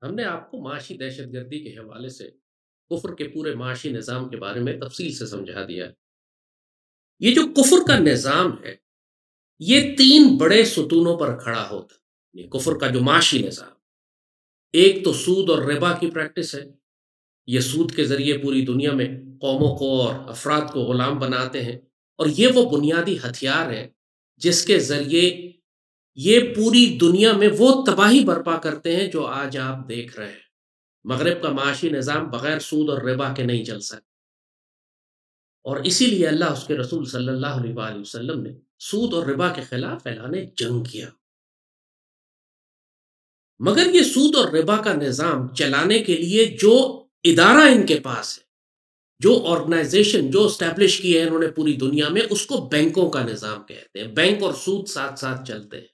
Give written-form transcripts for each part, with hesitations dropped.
ہم نے آپ کو معاشی دہشت گردی کے حوالے سے کفر کے پورے معاشی نظام کے بارے میں تفصیل سے سمجھا دیا ہے۔ یہ جو کفر کا نظام ہے یہ 3 بڑے ستونوں پر کھڑا ہوتا ہے۔ یہ کفر کا جو معاشی نظام، ایک تو سود اور ربا کی پریکٹس ہے۔ یہ سود کے ذریعے پوری دنیا میں قوموں کو اور افراد کو غلام بناتے ہیں، اور یہ وہ بنیادی ہتھیار ہے جس کے ذریعے یہ پوری دنیا میں وہ تباہی برپا کرتے ہیں جو آج آپ دیکھ رہے ہیں۔ مغرب کا معاشی نظام بغیر سود اور ربا کے نہیں چل سکتا، اور اسی لیے اللہ اس کے رسول صلی اللہ علیہ وآلہ وسلم نے سود اور ربا کے خلاف اعلان جنگ کیا۔ مگر یہ سود اور ربا کا نظام چلانے کے لیے جو ادارہ ان کے پاس ہے، جو آرگنائزیشن جو اسٹیبلش کی ہے انہوں نے پوری دنیا میں، اس کو بینکوں کا نظام کہتے ہیں۔ بینک اور سود ساتھ ساتھ چلتے ہیں۔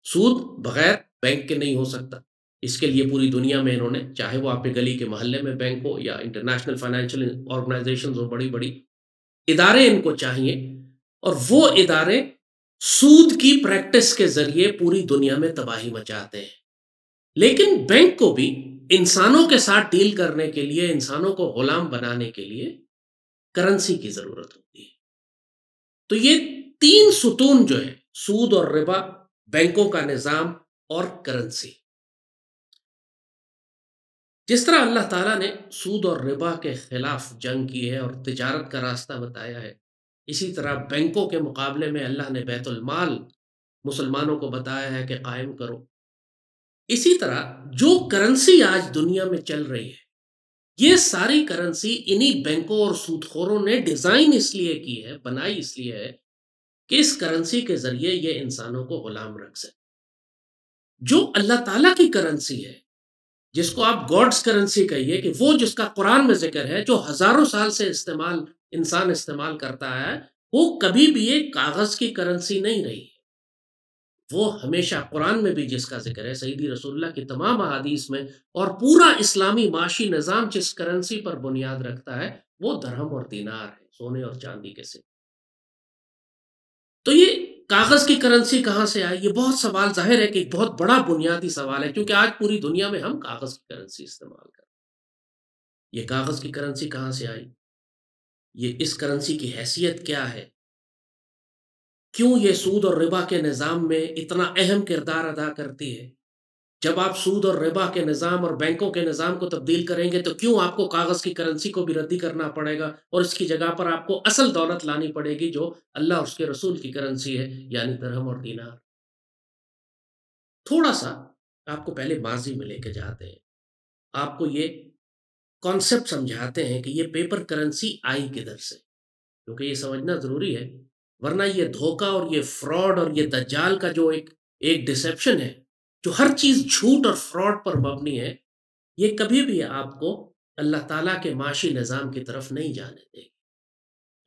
سود بغیر بینک کے نہیں ہو سکتا، اس کے لیے پوری دنیا میں انہوں نے، چاہے وہ آپ کے گلی کے محلے میں بینک ہو یا انٹرنیشنل فائنینشیل آرگنائزیشنز ہو، بڑی بڑی ادارے ان کو چاہیے، اور وہ ادارے سود کی پریکٹس کے ذریعے پوری دنیا میں تباہی مچاتے ہیں۔ لیکن بینک کو بھی انسانوں کے ساتھ ڈیل کرنے کے لیے، انسانوں کو غلام بنانے کے لیے کرنسی کی ضرورت ہوتی ہے۔ تو یہ 3 ستون جو ہے، سود اور ربا، بینکوں کا نظام اور کرنسی، جس طرح اللہ تعالیٰ نے سود اور ربا کے خلاف جنگ کی ہے اور تجارت کا راستہ بتایا ہے، اسی طرح بینکوں کے مقابلے میں اللہ نے بیت المال مسلمانوں کو بتایا ہے کہ قائم کرو۔ اسی طرح جو کرنسی آج دنیا میں چل رہی ہے، یہ ساری کرنسی انہی بینکوں اور سود خوروں نے ڈیزائن اس لیے کی ہے، بنائی اس لیے ہے کہ اس کرنسی کے ذریعے یہ انسانوں کو غلام رکھ سکے۔ جو اللہ تعالیٰ کی کرنسی ہے، جس کو آپ گاڈز کرنسی کہیے، کہ وہ جس کا قرآن میں ذکر ہے، جو ہزاروں سال سے انسان استعمال کرتا ہے، وہ کبھی بھی ایک کاغذ کی کرنسی نہیں رہی ہے۔ وہ ہمیشہ قرآن میں بھی جس کا ذکر ہے، سیدی رسول اللہ کی تمام احادیث میں، اور پورا اسلامی معاشی نظام جس کرنسی پر بنیاد رکھتا ہے، وہ درہم اور دینار ہے، سونے اور چاندی کے سکے۔ تو یہ کاغذ کی کرنسی کہاں سے آئی؟ یہ بہت سوال ظاہر ہے کہ ایک بہت بڑا بنیادی سوال ہے، کیونکہ آج پوری دنیا میں ہم کاغذ کی کرنسی استعمال کرتے ہیں۔ یہ کاغذ کی کرنسی کہاں سے آئی؟ یہ اس کرنسی کی حیثیت کیا ہے؟ کیوں یہ سود اور ربا کے نظام میں اتنا اہم کردار ادا کرتی ہے؟ جب آپ سود اور ربا کے نظام اور بینکوں کے نظام کو تبدیل کریں گے تو کیوں آپ کو کاغذ کی کرنسی کو بھی ردی کرنا پڑے گا، اور اس کی جگہ پر آپ کو اصل دولت لانی پڑے گی جو اللہ اور اس کے رسول کی کرنسی ہے، یعنی درہم اور دینار۔ تھوڑا سا آپ کو پہلے ماضی میں لے کے جاتے ہیں، آپ کو یہ کانسیپٹ سمجھاتے ہیں کہ یہ پیپر کرنسی آئی کدھر سے، کیونکہ یہ سمجھنا ضروری ہے، ورنہ یہ دھوکہ اور یہ فراڈ اور یہ دجال کا جو ایک ڈسیپشن ہے، جو ہر چیز جھوٹ اور فراڈ پر مبنی ہے، یہ کبھی بھی آپ کو اللہ تعالیٰ کے معاشی نظام کی طرف نہیں جانے دے گی،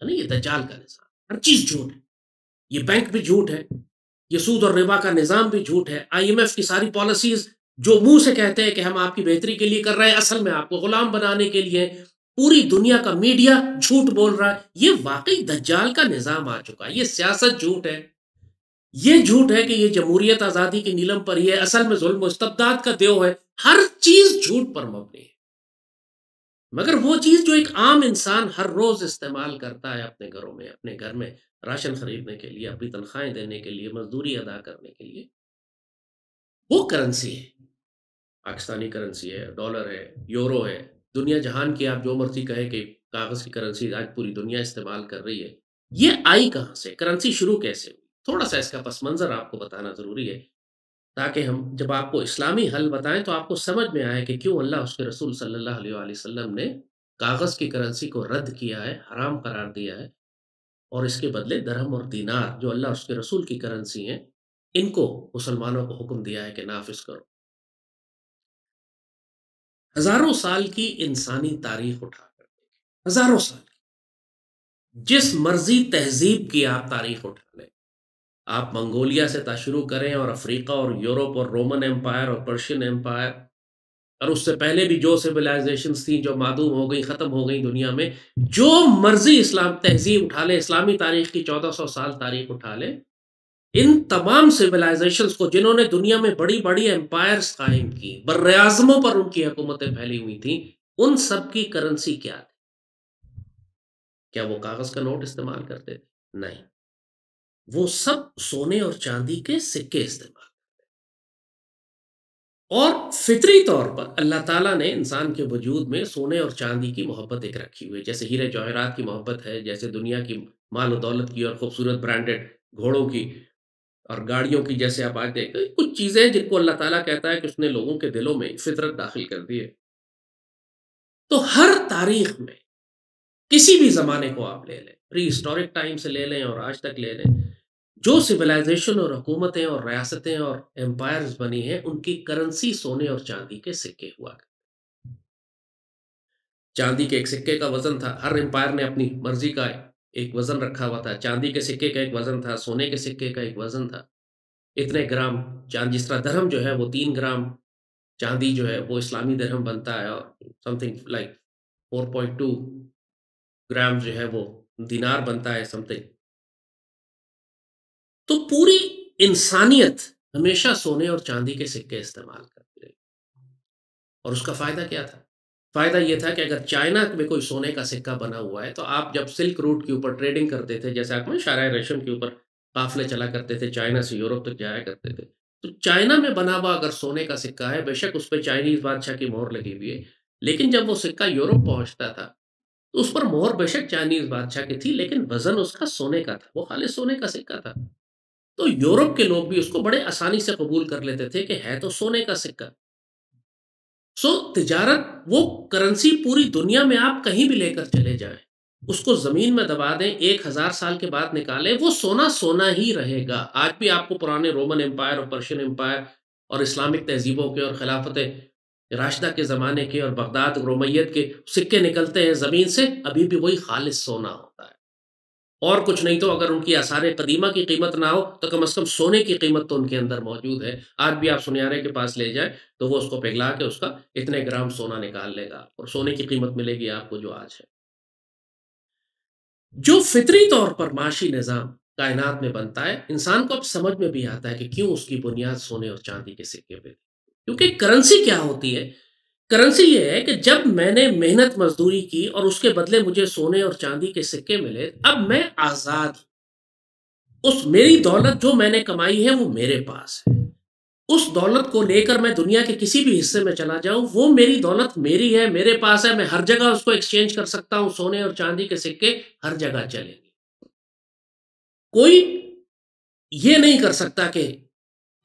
ہے نا؟ یہ دجال کا نظام، ہر چیز جھوٹ ہے، یہ بینک بھی جھوٹ ہے، یہ سود اور ربا کا نظام بھی جھوٹ ہے، IMF کی ساری پالیسیز جو منہ سے کہتے ہیں کہ ہم آپ کی بہتری کے لیے کر رہے ہیں، اصل میں آپ کو غلام بنانے کے لیے۔ پوری دنیا کا میڈیا جھوٹ بول رہا ہے، یہ واقعی دجال کا نظام آ چکا ہے۔ یہ سیاست جھوٹ ہے، یہ جھوٹ ہے کہ یہ جمہوریت آزادی کی نیلم پر ہی ہے، اصل میں ظلم و استبداد کا دیو ہے، ہر چیز جھوٹ پر مبنی ہے۔ مگر وہ چیز جو ایک عام انسان ہر روز استعمال کرتا ہے اپنے گھروں میں، اپنے گھر میں راشن خریدنے کے لیے، اپنی تنخواہیں دینے کے لیے، مزدوری ادا کرنے کے لیے، وہ کرنسی ہے۔ پاکستانی کرنسی ہے، ڈالر ہے، یورو ہے، دنیا جہان کی آپ جو مرضی کہے کہ کاغذ کی کرنسی آج پوری دنیا استعمال کر رہی ہے، یہ آئی کہاں سے؟ کرنسی شروع کیسے ہوئی؟ تھوڑا سا اس کا پس منظر آپ کو بتانا ضروری ہے، تاکہ ہم جب آپ کو اسلامی حل بتائیں تو آپ کو سمجھ میں آئے کہ کیوں اللہ اس کے رسول صلی اللہ علیہ وآلہ وسلم نے کاغذ کی کرنسی کو رد کیا ہے، حرام قرار دیا ہے، اور اس کے بدلے درہم اور دینار جو اللہ اس کے رسول کی کرنسی ہیں، ان کو مسلمانوں کو حکم دیا ہے کہ نافذ کرو۔ ہزاروں سال کی انسانی تاریخ اٹھا کر دیکھیں، ہزاروں سال کی، جس مرضی تہذیب کی آپ تاریخ اٹھا لیں، آپ منگولیا سے شروع کریں اور افریقہ اور یورپ اور رومن امپائر اور پرشین امپائر، اور اس سے پہلے بھی جو سویلائزیشنز تھیں جو معدوم ہو گئی، ختم ہو گئی دنیا میں، جو مرضی اسلام تہذیب اٹھا لے، اسلامی تاریخ کی 1400 سال تاریخ اٹھا لے، ان تمام سویلائزیشنز کو جنہوں نے دنیا میں بڑی بڑی امپائرز قائم کی، بر اعظموں پر ان کی حکومتیں پھیلی ہوئی تھیں، ان سب کی کرنسی کیا تھی؟ کیا وہ کاغذ کا نوٹ استعمال کرتے تھے؟ نہیں، وہ سب سونے اور چاندی کے سکے استعمال، اور فطری طور پر اللہ تعالیٰ نے انسان کے وجود میں سونے اور چاندی کی محبت ایک رکھی ہوئی ہے، جیسے ہیرے جواہرات کی محبت ہے، جیسے دنیا کی مال و دولت کی اور خوبصورت برانڈڈ گھوڑوں کی اور گاڑیوں کی، جیسے آپ آج دیکھتے ہیں کچھ چیزیں ہیں جن کو اللہ تعالیٰ کہتا ہے کہ اس نے لوگوں کے دلوں میں فطرت داخل کر دی ہے۔ تو ہر تاریخ میں کسی بھی زمانے کو آپ لے لیں، پری ہسٹورک ٹائم سے لے لیں اور آج تک لے لیں، جو سویلائزیشن اور حکومتیں اور ریاستیں اور امپائرز بنی ہیں، ان کی کرنسی سونے اور چاندی کے سکے ہوا کرتے۔ چاندی کے ایک سکے کا وزن تھا، ہر امپائر نے اپنی مرضی کا ایک وزن رکھا ہوا تھا، چاندی کے سکے کا ایک وزن تھا، سونے کے سکے کا ایک وزن تھا، اتنے گرام چاندی، جس طرح درہم جو ہے وہ 3 گرام چاندی جو ہے وہ اسلامی درہم بنتا ہے، اور سم تھنگ لائک 4.2 گرام جو ہے وہ دینار بنتا ہے سم تھنگ۔ تو پوری انسانیت ہمیشہ سونے اور چاندی کے سکے استعمال کرتی رہی، اور اس کا فائدہ کیا تھا؟ فائدہ یہ تھا کہ اگر چائنا میں کوئی سونے کا سکہ بنا ہوا ہے تو آپ جب سلک روٹ کے اوپر ٹریڈنگ کرتے تھے، جیسے آپ میں شاہراہ ریشم کے اوپر قافلے چلا کرتے تھے، چائنا سے یورپ تک جایا کرتے تھے، تو چائنا میں بنا ہوا اگر سونے کا سکہ ہے، بے شک اس پہ چائنیز بادشاہ کی مہر لگی ہوئی ہے، لیکن جب وہ سکہ یورپ پہنچتا تھا تو اس پر مہر بے شک چائنیز بادشاہ کی تھی، لیکن وزن اس کا سونے کا تھا، وہ خالص سونے کا سکہ تھا۔ تو یورپ کے لوگ بھی اس کو بڑے آسانی سے قبول کر لیتے تھے کہ ہے تو سونے کا سکہ۔ تجارت، وہ کرنسی پوری دنیا میں آپ کہیں بھی لے کر چلے جائیں، اس کو زمین میں دبا دیں، 1000 سال کے بعد نکالیں، وہ سونا سونا ہی رہے گا۔ آج بھی آپ کو پرانے رومن امپائر اور پرشین امپائر اور اسلامک تہذیبوں کے اور خلافت راشدہ کے زمانے کے اور بغداد رومیت کے سکے نکلتے ہیں زمین سے، ابھی بھی وہی خالص سونا ہوتا ہے، اور کچھ نہیں تو اگر ان کی آثار قدیمہ کی قیمت نہ ہو تو کم از کم سونے کی قیمت تو ان کے اندر موجود ہے۔ آج بھی آپ سنیارے کے پاس لے جائیں تو وہ اس کو پگھلا کے اس کا اتنے گرام سونا نکال لے گا، اور سونے کی قیمت ملے گی آپ کو جو آج ہے۔ جو فطری طور پر معاشی نظام کائنات میں بنتا ہے، انسان کو اب سمجھ میں بھی آتا ہے کہ کیوں اس کی بنیاد سونے اور چاندی کے سکے پہ تھی۔ کیونکہ کرنسی کیا ہوتی ہے؟ کرنسی یہ ہے کہ جب میں نے محنت مزدوری کی اور اس کے بدلے مجھے سونے اور چاندی کے سکے ملے، اب میں آزاد ہوں، اس میری دولت جو میں نے کمائی ہے وہ میرے پاس ہے، اس دولت کو لے کر میں دنیا کے کسی بھی حصے میں چلا جاؤں، وہ میری دولت میری ہے، میرے پاس ہے، میں ہر جگہ اس کو ایکسچینج کر سکتا ہوں، سونے اور چاندی کے سکے ہر جگہ چلیں گے۔ کوئی یہ نہیں کر سکتا کہ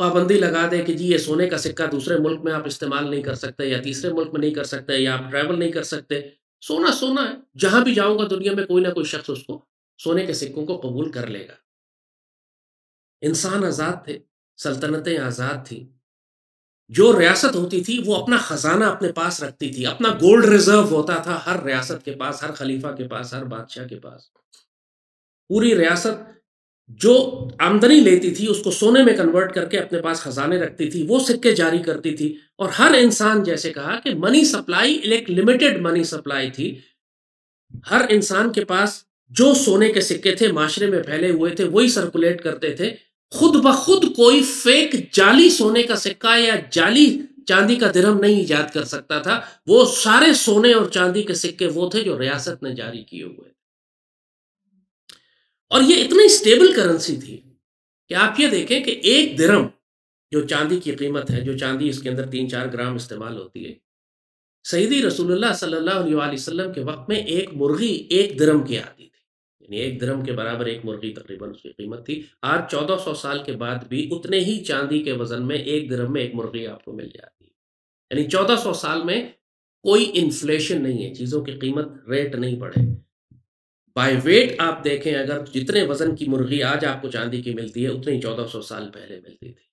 پابندی لگا دے کہ جی یہ سونے کا سکہ دوسرے ملک میں آپ استعمال نہیں کر سکتے، یا تیسرے ملک میں نہیں کر سکتے، یا آپ ٹریول نہیں کر سکتے۔ سونا سونا ہے، جہاں بھی جاؤں گا دنیا میں کوئی نہ کوئی شخص اس کو سونے کے سکوں کو قبول کر لے گا۔ انسان آزاد تھے، سلطنتیں آزاد تھیں، جو ریاست ہوتی تھی وہ اپنا خزانہ اپنے پاس رکھتی تھی، اپنا گولڈ ریزرو ہوتا تھا ہر ریاست کے پاس، ہر خلیفہ کے پاس، ہر بادشاہ کے پاس۔ پوری ریاست جو آمدنی لیتی تھی اس کو سونے میں کنورٹ کر کے اپنے پاس خزانے رکھتی تھی، وہ سکے جاری کرتی تھی، اور ہر انسان، جیسے کہا کہ منی سپلائی ایک لمیٹڈ منی سپلائی تھی، ہر انسان کے پاس جو سونے کے سکے تھے معاشرے میں پھیلے ہوئے تھے وہی سرکولیٹ کرتے تھے، خود بخود کوئی فیک جعلی سونے کا سکہ یا جعلی چاندی کا درہم نہیں ایجاد کر سکتا تھا، وہ سارے سونے اور چاندی کے سکے وہ تھے جو ریاست نے جاری کیے ہوئے، اور یہ اتنی سٹیبل کرنسی تھی کہ آپ یہ دیکھیں کہ 1 درہم جو چاندی کی قیمت ہے، جو چاندی اس کے اندر 3-4 گرام استعمال ہوتی ہے، سیدی رسول اللہ صلی اللہ علیہ وآلہ وسلم کے وقت میں ایک مرغی 1 درہم کی آتی تھی، یعنی 1 درہم کے برابر ایک مرغی تقریباً اس کی قیمت تھی۔ آج 1400 سال کے بعد بھی اتنے ہی چاندی کے وزن میں 1 درہم میں ایک مرغی آپ کو مل جاتی ہے، یعنی 1400 سال میں کوئی انفلیشن نہیں ہے، چیزوں کی قیمت ریٹ نہیں بڑھے۔ بائی ویٹ آپ دیکھیں، اگر جتنے وزن کی مرغی آج آپ کو چاندی کی ملتی ہے اتنی 1400 سال پہلے ملتی تھی۔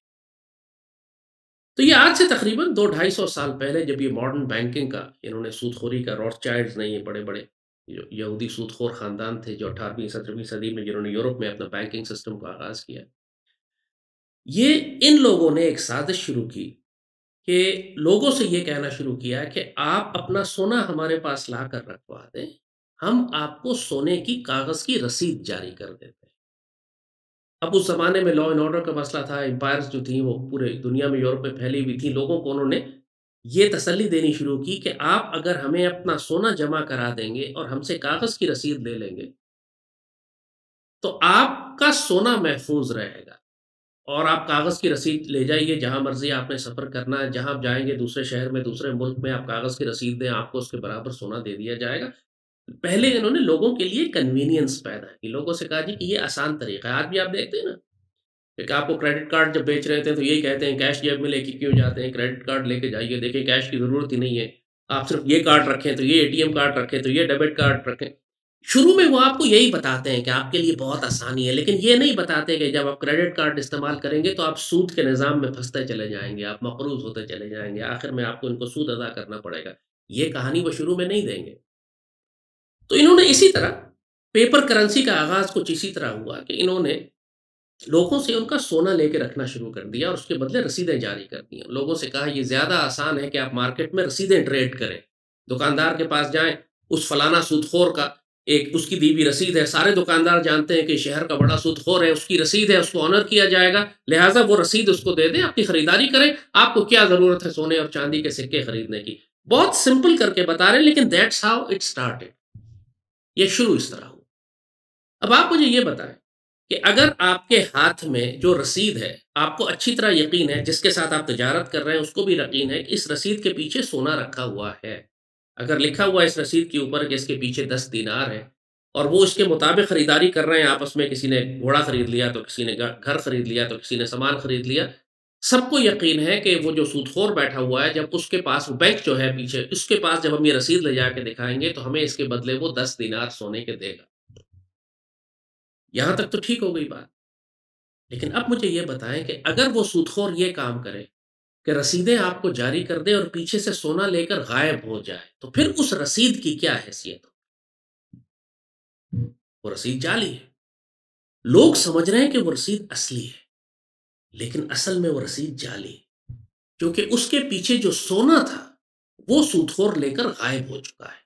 تو یہ آج سے تقریباً 200-250 سال پہلے جب یہ ماڈرن بینکنگ کا، انہوں نے سود خوری کا، روتھ چائلڈز نے، یہ بڑے بڑے جو یہودی سود خور خاندان تھے جو 18ویں 17ویں صدی میں جنہوں نے یورپ میں اپنا بینکنگ سسٹم کا آغاز کیا، یہ ان لوگوں نے ایک سازش شروع کی کہ لوگوں سے یہ کہنا شروع کیا کہ آپ اپنا سونا ہمارے پاس لا کر رکھوا دیں، ہم آپ کو سونے کی کاغذ کی رسید جاری کر دیتے ہیں۔ اب اس زمانے میں لا اینڈ آرڈر کا مسئلہ تھا، امپائرز جو تھیں وہ پورے دنیا میں یورپ میں پھیلی ہوئی تھیں، لوگوں کو انہوں نے یہ تسلی دینی شروع کی کہ آپ اگر ہمیں اپنا سونا جمع کرا دیں گے اور ہم سے کاغذ کی رسید لے لیں گے تو آپ کا سونا محفوظ رہے گا، اور آپ کاغذ کی رسید لے جائیے جہاں مرضی آپ نے سفر کرنا ہے، جہاں آپ جائیں گے دوسرے شہر میں دوسرے ملک میں، آپ کاغذ کی رسید دیں، آپ کو اس کے برابر سونا دے دیا جائے گا۔ پہلے انہوں نے لوگوں کے لیے کنوینئنس پیدا کی، لوگوں سے کہا جی کہ یہ آسان طریقہ ہے۔ آج بھی آپ دیکھتے ہیں نا کہ آپ کو کریڈٹ کارڈ جب بیچ رہے تھے تو یہی کہتے ہیں کیش جیب میں لے کے کیوں جاتے ہیں، کریڈٹ کارڈ لے کے جائیے، دیکھیں کیش کی ضرورت ہی نہیں ہے، آپ صرف یہ کارڈ رکھیں تو یہ ATM کارڈ رکھیں تو یہ ڈیبٹ کارڈ رکھیں۔ شروع میں وہ آپ کو یہی بتاتے ہیں کہ آپ کے لیے بہت آسانی ہے، لیکن یہ نہیں بتاتے کہ جب آپ کریڈٹ کارڈ استعمال کریں گے تو آپ سود کے نظام میں پھنستے چلے جائیں گے، آپ مقروض ہوتے چلے جائیں گے، آخر میں آپ کو ان کو سود ادا کرنا پڑے گا۔ یہ کہانی وہ شروع میں نہیں دیں گے۔ تو انہوں نے اسی طرح پیپر کرنسی کا آغاز کچھ اسی طرح ہوا کہ انہوں نے لوگوں سے ان کا سونا لے کے رکھنا شروع کر دیا اور اس کے بدلے رسیدیں جاری کر دیں۔ لوگوں سے کہا یہ زیادہ آسان ہے کہ آپ مارکیٹ میں رسیدیں ٹریڈ کریں، دکاندار کے پاس جائیں، اس فلانا سود خور کا ایک اس کی دی ہوئی رسید ہے، سارے دکاندار جانتے ہیں کہ شہر کا بڑا سود خور ہے، اس کی رسید ہے، اس کو آنر کیا جائے گا، لہٰذا وہ رسید اس کو دے دیں، اپنی خریداری کریں، آپ کو کیا ضرورت ہے سونے اور چاندی کے سکے خریدنے کی۔ بہت سمپل کر کے بتا رہے ہیں، لیکن دیٹس ہاؤ اٹ اسٹارٹڈ، یہ شروع اس طرح ہوا۔ اب آپ مجھے یہ بتائیں کہ اگر آپ کے ہاتھ میں جو رسید ہے، آپ کو اچھی طرح یقین ہے، جس کے ساتھ آپ تجارت کر رہے ہیں اس کو بھی یقین ہے کہ اس رسید کے پیچھے سونا رکھا ہوا ہے، اگر لکھا ہوا ہے اس رسید کے اوپر کہ اس کے پیچھے 10 دینار ہے اور وہ اس کے مطابق خریداری کر رہے ہیں، آپس میں کسی نے گھوڑا خرید لیا تو کسی نے گھر خرید لیا تو کسی نے سامان خرید لیا، سب کو یقین ہے کہ وہ جو سود خور بیٹھا ہوا ہے، جب اس کے پاس بینک جو ہے پیچھے اس کے پاس جب ہم یہ رسید لے جا کے دکھائیں گے تو ہمیں اس کے بدلے وہ 10 دینار سونے کے دے گا۔ یہاں تک تو ٹھیک ہو گئی بات، لیکن اب مجھے یہ بتائیں کہ اگر وہ سود خور یہ کام کرے کہ رسیدیں آپ کو جاری کر دے اور پیچھے سے سونا لے کر غائب ہو جائے تو پھر اس رسید کی کیا حیثیت ہو؟ وہ رسید جعلی ہے، لوگ سمجھ رہے ہیں کہ وہ رسید اصلی ہے، لیکن اصل میں وہ رسید جعلی ہے، کیونکہ اس کے پیچھے جو سونا تھا وہ سود خور لے کر غائب ہو چکا ہے۔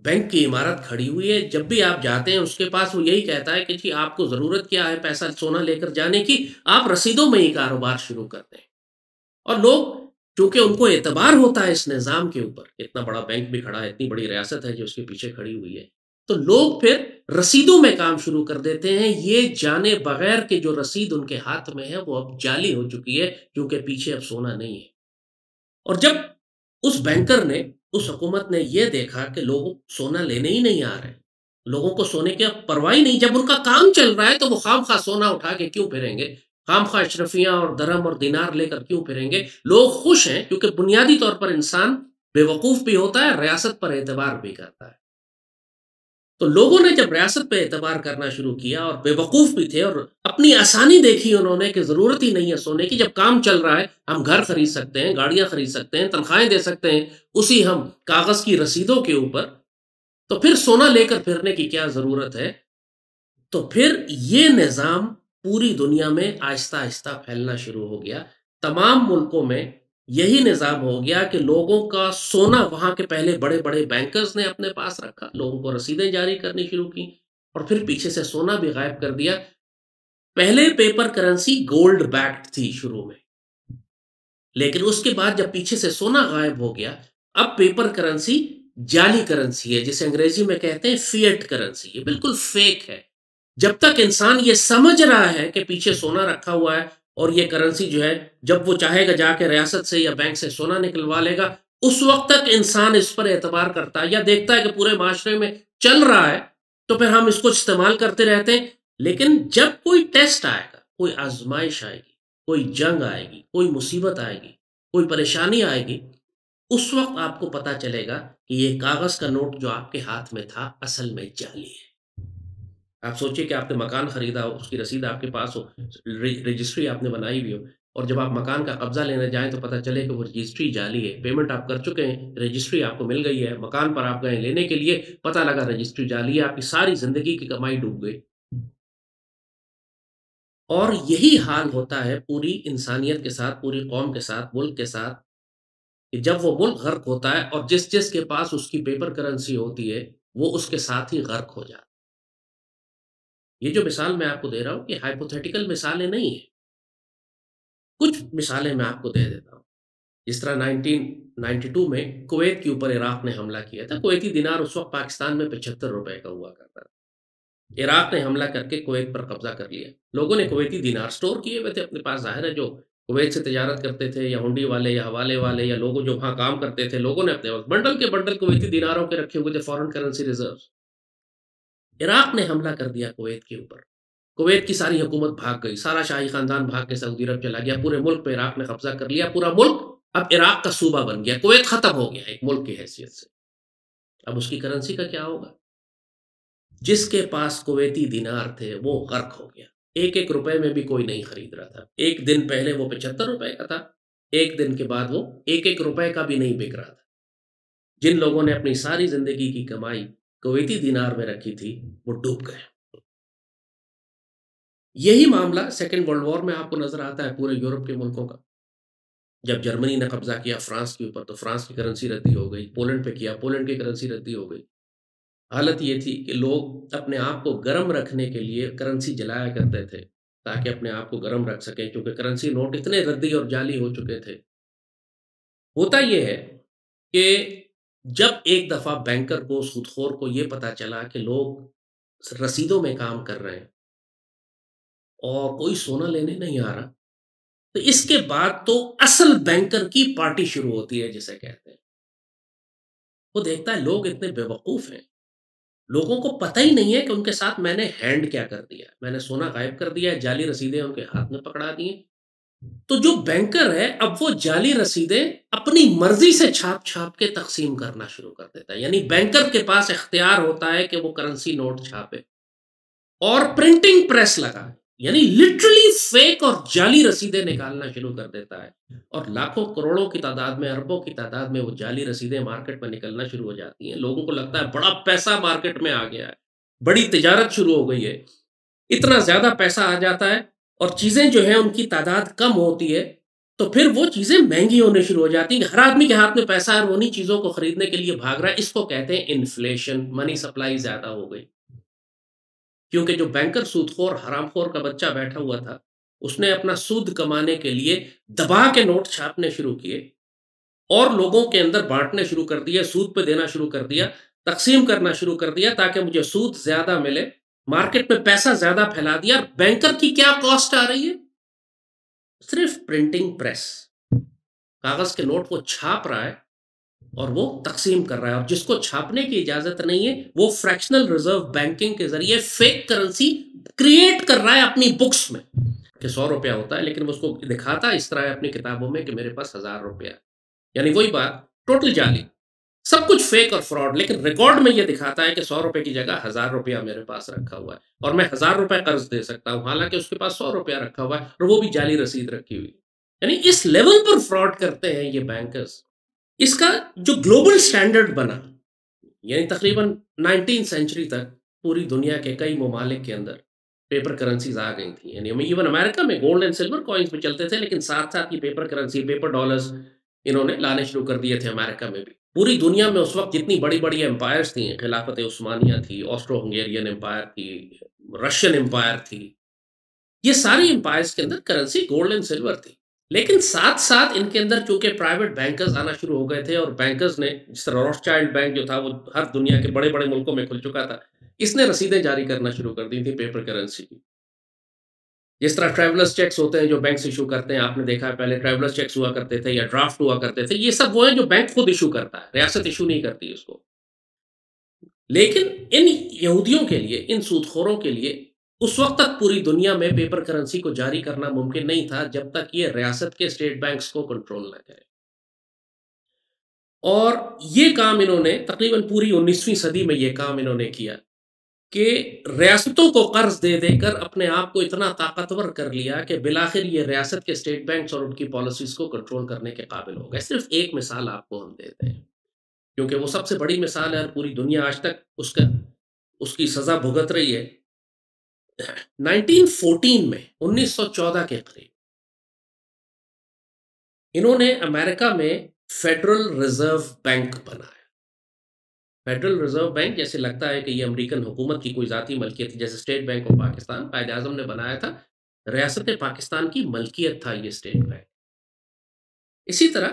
بینک کی عمارت کھڑی ہوئی ہے، جب بھی آپ جاتے ہیں اس کے پاس وہ یہی کہتا ہے کہ جی آپ کو ضرورت کیا ہے پیسہ سونا لے کر جانے کی، آپ رسیدوں میں ہی کاروبار شروع کرتے ہیں۔ اور لوگ چونکہ ان کو اعتبار ہوتا ہے اس نظام کے اوپر، اتنا بڑا بینک بھی کھڑا ہے، اتنی بڑی ریاست ہے جو اس کے پیچھے کھڑی ہوئی ہے، تو لوگ پھر رسیدوں میں کام شروع کر دیتے ہیں، یہ جانے بغیر کہ جو رسید ان کے ہاتھ میں ہے وہ اب جعلی ہو چکی ہے، کیونکہ پیچھے اب سونا نہیں ہے۔ اور جب اس بینکر نے، اس حکومت نے یہ دیکھا کہ لوگ سونا لینے ہی نہیں آ رہے، لوگوں کو سونے کی پرواہ ہی نہیں، جب ان کا کام چل رہا ہے تو وہ خام خواہ سونا اٹھا کے کیوں پھریں گے، خام خواہ اشرفیاں اور درہم اور دینار لے کر کیوں پھریں گے؟ لوگ خوش ہیں کیونکہ بنیادی طور پر انسان بے وقوف بھی ہوتا ہے، ریاست پر اعتبار بھی کرتا ہے۔ تو لوگوں نے جب ریاست پہ اعتبار کرنا شروع کیا اور بے وقوف بھی تھے اور اپنی آسانی دیکھی انہوں نے کہ ضرورت ہی نہیں ہے سونے کی، جب کام چل رہا ہے ہم گھر خرید سکتے ہیں، گاڑیاں خرید سکتے ہیں، تنخواہیں دے سکتے ہیں اسی ہم کاغذ کی رسیدوں کے اوپر، تو پھر سونا لے کر پھرنے کی کیا ضرورت ہے؟ تو پھر یہ نظام پوری دنیا میں آہستہ آہستہ پھیلنا شروع ہو گیا، تمام ملکوں میں یہی نظام ہو گیا کہ لوگوں کا سونا وہاں کے پہلے بڑے بڑے بینکرز نے اپنے پاس رکھا، لوگوں کو رسیدیں جاری کرنی شروع کی اور پھر پیچھے سے سونا بھی غائب کر دیا۔ پہلے پیپر کرنسی گولڈ بیکڈ تھی شروع میں، لیکن اس کے بعد جب پیچھے سے سونا غائب ہو گیا، اب پیپر کرنسی جعلی کرنسی ہے، جسے انگریزی میں کہتے ہیں فیٹ کرنسی، یہ بالکل فیک ہے۔ جب تک انسان یہ سمجھ رہا ہے کہ پیچھے سونا رکھا ہوا ہے اور یہ کرنسی جو ہے جب وہ چاہے گا جا کے ریاست سے یا بینک سے سونا نکلوا لے گا، اس وقت تک انسان اس پر اعتبار کرتا ہے یا دیکھتا ہے کہ پورے معاشرے میں چل رہا ہے تو پھر ہم اس کو استعمال کرتے رہتے ہیں. لیکن جب کوئی ٹیسٹ آئے گا، کوئی آزمائش آئے گی، کوئی جنگ آئے گی، کوئی مصیبت آئے گی، کوئی پریشانی آئے گی، اس وقت آپ کو پتا چلے گا کہ یہ کاغذ کا نوٹ جو آپ کے ہاتھ میں تھا اصل میں جعلی ہے. آپ سوچئے کہ آپ نے مکان خریدا ہو، اس کی رسید آپ کے پاس ہو، رجسٹری آپ نے بنائی ہوئی ہو، اور جب آپ مکان کا قبضہ لینے جائیں تو پتہ چلے کہ وہ رجسٹری جعلی ہے. پیمنٹ آپ کر چکے ہیں، رجسٹری آپ کو مل گئی ہے، مکان پر آپ گئے لینے کے لیے، پتہ لگا رجسٹری جعلی ہے، آپ کی ساری زندگی کی کمائی ڈوب گئی. اور یہی حال ہوتا ہے پوری انسانیت کے ساتھ، پوری قوم کے ساتھ، ملک کے ساتھ، کہ جب وہ ملک غرق ہوتا ہے اور جس جس کے پاس اس کی پیپر کرنسی ہوتی ہے وہ اس کے ساتھ ہی غرق ہو جاتا ہے. یہ جو مثال میں آپ کو دے رہا ہوں کہ ہائپوتھیٹیکل مثالیں نہیں ہیں. کچھ مثالیں میں آپ کو دے دیتا ہوں. جس طرح 1992 میں کویت کے اوپر عراق نے حملہ کیا تھا. کویتی دینار اس وقت پاکستان میں 75 روپے کا ہوا کرتا تھا. عراق نے حملہ کر کے کویت پر قبضہ کر لیا. لوگوں نے کویتی دینار سٹور کیے ہوئے تھے اپنے پاس. ظاہر ہے جو کویت سے تجارت کرتے تھے یا ہنڈی والے یا حوالے والے یا لوگ جو وہاں کام کرتے تھے، لوگوں نے اپنے پاس بنڈل کے بنڈل کویتی دیناروں کے رکھے ہوئے تھے، فورن کرنسی ریزرو. عراق نے حملہ کر دیا کویت کے اوپر. کویت کی ساری حکومت بھاگ گئی، سارا شاہی خاندان بھاگ کے سعودی عرب چلا گیا. پورے ملک پہ عراق نے قبضہ کر لیا. پورا ملک اب عراق کا صوبہ بن گیا. کویت ختم ہو گیا ایک ملک کی حیثیت سے. اب اس کی کرنسی کا کیا ہوگا؟ جس کے پاس کویتی دینار تھے وہ غرق ہو گیا. ایک ایک روپے میں بھی کوئی نہیں خرید رہا تھا. ایک دن پہلے وہ 75 روپے کا تھا، ایک دن کے بعد وہ ایک ایک روپے کا بھی نہیں بک رہا تھا. جن لوگوں نے اپنی ساری زندگی کی کمائی کویتی دینار میں رکھی تھی وہ ڈوب گئے. یہی معاملہ سیکنڈ ورلڈ وار میں آپ کو نظر آتا ہے پورے یورپ کے ملکوں کا. جب جرمنی نے قبضہ کیا فرانس کے اوپر تو فرانس کی کرنسی ردی ہو گئی. پولینڈ پہ کیا، پولینڈ کی کرنسی ردی ہو گئی. حالت یہ تھی کہ لوگ اپنے آپ کو گرم رکھنے کے لیے کرنسی جلایا کرتے تھے تاکہ اپنے آپ کو گرم رکھ سکیں، کیونکہ کرنسی نوٹ اتنے ردی اور جعلی ہو چکے تھے. ہوتا یہ ہے کہ جب ایک دفعہ بینکر کو، سودخور کو یہ پتا چلا کہ لوگ رسیدوں میں کام کر رہے ہیں اور کوئی سونا لینے نہیں آ رہا، تو اس کے بعد تو اصل بینکر کی پارٹی شروع ہوتی ہے جسے کہتے ہیں. وہ دیکھتا ہے لوگ اتنے بیوقوف ہیں، لوگوں کو پتہ ہی نہیں ہے کہ ان کے ساتھ میں نے ہینڈ کیا کر دیا. میں نے سونا غائب کر دیا ہے، جعلی رسیدیں ان کے ہاتھ میں پکڑا دی ہیں. تو جو بینکر ہے اب وہ جعلی رسیدیں اپنی مرضی سے چھاپ چھاپ کے تقسیم کرنا شروع کر دیتا ہے. یعنی بینکر کے پاس اختیار ہوتا ہے کہ وہ کرنسی نوٹ چھاپے اور پرنٹنگ پریس لگا، یعنی لٹرلی فیک اور جعلی رسیدیں نکالنا شروع کر دیتا ہے. اور لاکھوں کروڑوں کی تعداد میں، اربوں کی تعداد میں وہ جعلی رسیدیں مارکیٹ میں نکلنا شروع ہو جاتی ہیں. لوگوں کو لگتا ہے بڑا پیسہ مارکیٹ میں آ گیا ہے، بڑی تجارت شروع ہو گئی ہے. اتنا زیادہ پیسہ آ جاتا ہے اور چیزیں جو ہیں ان کی تعداد کم ہوتی ہے تو پھر وہ چیزیں مہنگی ہونے شروع ہو جاتی ہیں. ہر آدمی کے ہاتھ میں پیسہ ہے اور انہیں چیزوں کو خریدنے کے لیے بھاگ رہا ہے. اس کو کہتے ہیں انفلیشن. منی سپلائی زیادہ ہو گئی کیونکہ جو بینکر سود خور حرام خور کا بچہ بیٹھا ہوا تھا اس نے اپنا سود کمانے کے لیے دبا کے نوٹ چھاپنے شروع کیے اور لوگوں کے اندر بانٹنے شروع کر دیا، سود پہ دینا شروع کر دیا، تقسیم کرنا شروع کر دیا تاکہ مجھے سود زیادہ ملے. مارکیٹ میں پیسہ زیادہ پھیلا دیا. بینکر کی کیا کاسٹ آ رہی ہے؟ صرف پرنٹنگ پریس، کاغذ کے نوٹ وہ چھاپ رہا ہے اور وہ تقسیم کر رہا ہے. اور جس کو چھاپنے کی اجازت نہیں ہے وہ فریکشنل ریزرو بینکنگ کے ذریعے فیک کرنسی کریٹ کر رہا ہے اپنی بکس میں کہ 100 روپیہ ہوتا ہے، لیکن وہ اس کو دکھاتا اس طرح ہے اپنی کتابوں میں کہ میرے پاس 1000 روپیہ ہے. یعنی وہی بات، ٹوٹل جعلی، سب کچھ فیک اور فراڈ، لیکن ریکارڈ میں یہ دکھاتا ہے کہ 100 روپے کی جگہ 1000 روپیہ میرے پاس رکھا ہوا ہے اور میں 1000 روپے قرض دے سکتا ہوں، حالانکہ اس کے پاس 100 روپیہ رکھا ہوا ہے اور وہ بھی جعلی رسید رکھی ہوئی. یعنی اس لیول پر فراڈ کرتے ہیں یہ بینکرز. اس کا جو گلوبل سٹینڈرڈ بنا، یعنی تقریباً 19 سینچری تک پوری دنیا کے کئی ممالک کے اندر پیپر کرنسیز آ گئی تھیں. یعنی ایون امریکہ میں گولڈ اینڈ سلور کوائنز بھی چلتے تھے، لیکن ساتھ ساتھ یہ پیپر کرنسی، پیپر ڈالرز انہوں نے لانے شروع کر دیے تھے امریکہ میں بھی. پوری دنیا میں اس وقت جتنی بڑی بڑی امپائرز تھیں، خلافت عثمانیہ تھی، آسٹرو ہنگیرین امپائر تھی، رشین امپائر تھی، یہ ساری امپائرز کے اندر کرنسی گولڈ اینڈ سلور تھی. لیکن ساتھ ساتھ ان کے اندر چونکہ پرائیویٹ بینکرز آنا شروع ہو گئے تھے اور بینکرز نے، جس طرح روتھ چائلڈ بینک جو تھا وہ ہر دنیا کے بڑے بڑے ملکوں میں کھل چکا تھا، اس نے رسیدیں جاری کرنا شروع کر دی تھی پیپر کرنسی کی. جس طرح ٹریولرز چیکس ہوتے ہیں جو بینکس ایشو کرتے ہیں، آپ نے دیکھا ہے پہلے ٹریولرز چیکس ہوا کرتے تھے یا ڈرافٹ ہوا کرتے تھے، یہ سب وہ ہیں جو بینک خود ایشو کرتا ہے، ریاست ایشو نہیں کرتی اس کو. لیکن ان یہودیوں کے لیے، ان سود خوروں کے لیے اس وقت تک پوری دنیا میں پیپر کرنسی کو جاری کرنا ممکن نہیں تھا جب تک یہ ریاست کے اسٹیٹ بینکس کو کنٹرول نہ کرے. اور یہ کام انہوں نے تقریباً پوری 19ویں صدی میں یہ کام انہوں نے کیا کہ ریاستوں کو قرض دے دے کر اپنے آپ کو اتنا طاقتور کر لیا کہ بالآخر یہ ریاست کے اسٹیٹ بینکس اور ان کی پالیسیز کو کنٹرول کرنے کے قابل ہو گئے. صرف ایک مثال آپ کو ہم دیتے ہیں کیونکہ وہ سب سے بڑی مثال ہے اور پوری دنیا آج تک اس کی سزا بھگت رہی ہے. 1914 میں 1914 کے قریب انہوں نے امریکہ میں فیڈرل ریزرو بینک بنایا. فیڈرل ریزرو بینک جیسے لگتا ہے کہ یہ امریکن حکومت کی کوئی ذاتی ملکیت ہے، جیسے state bank of Pakistan Quaid Azam نے بنایا تھا، ریاست پاکستان کی ملکیت تھا یہ اسٹیٹ بینک. اسی طرح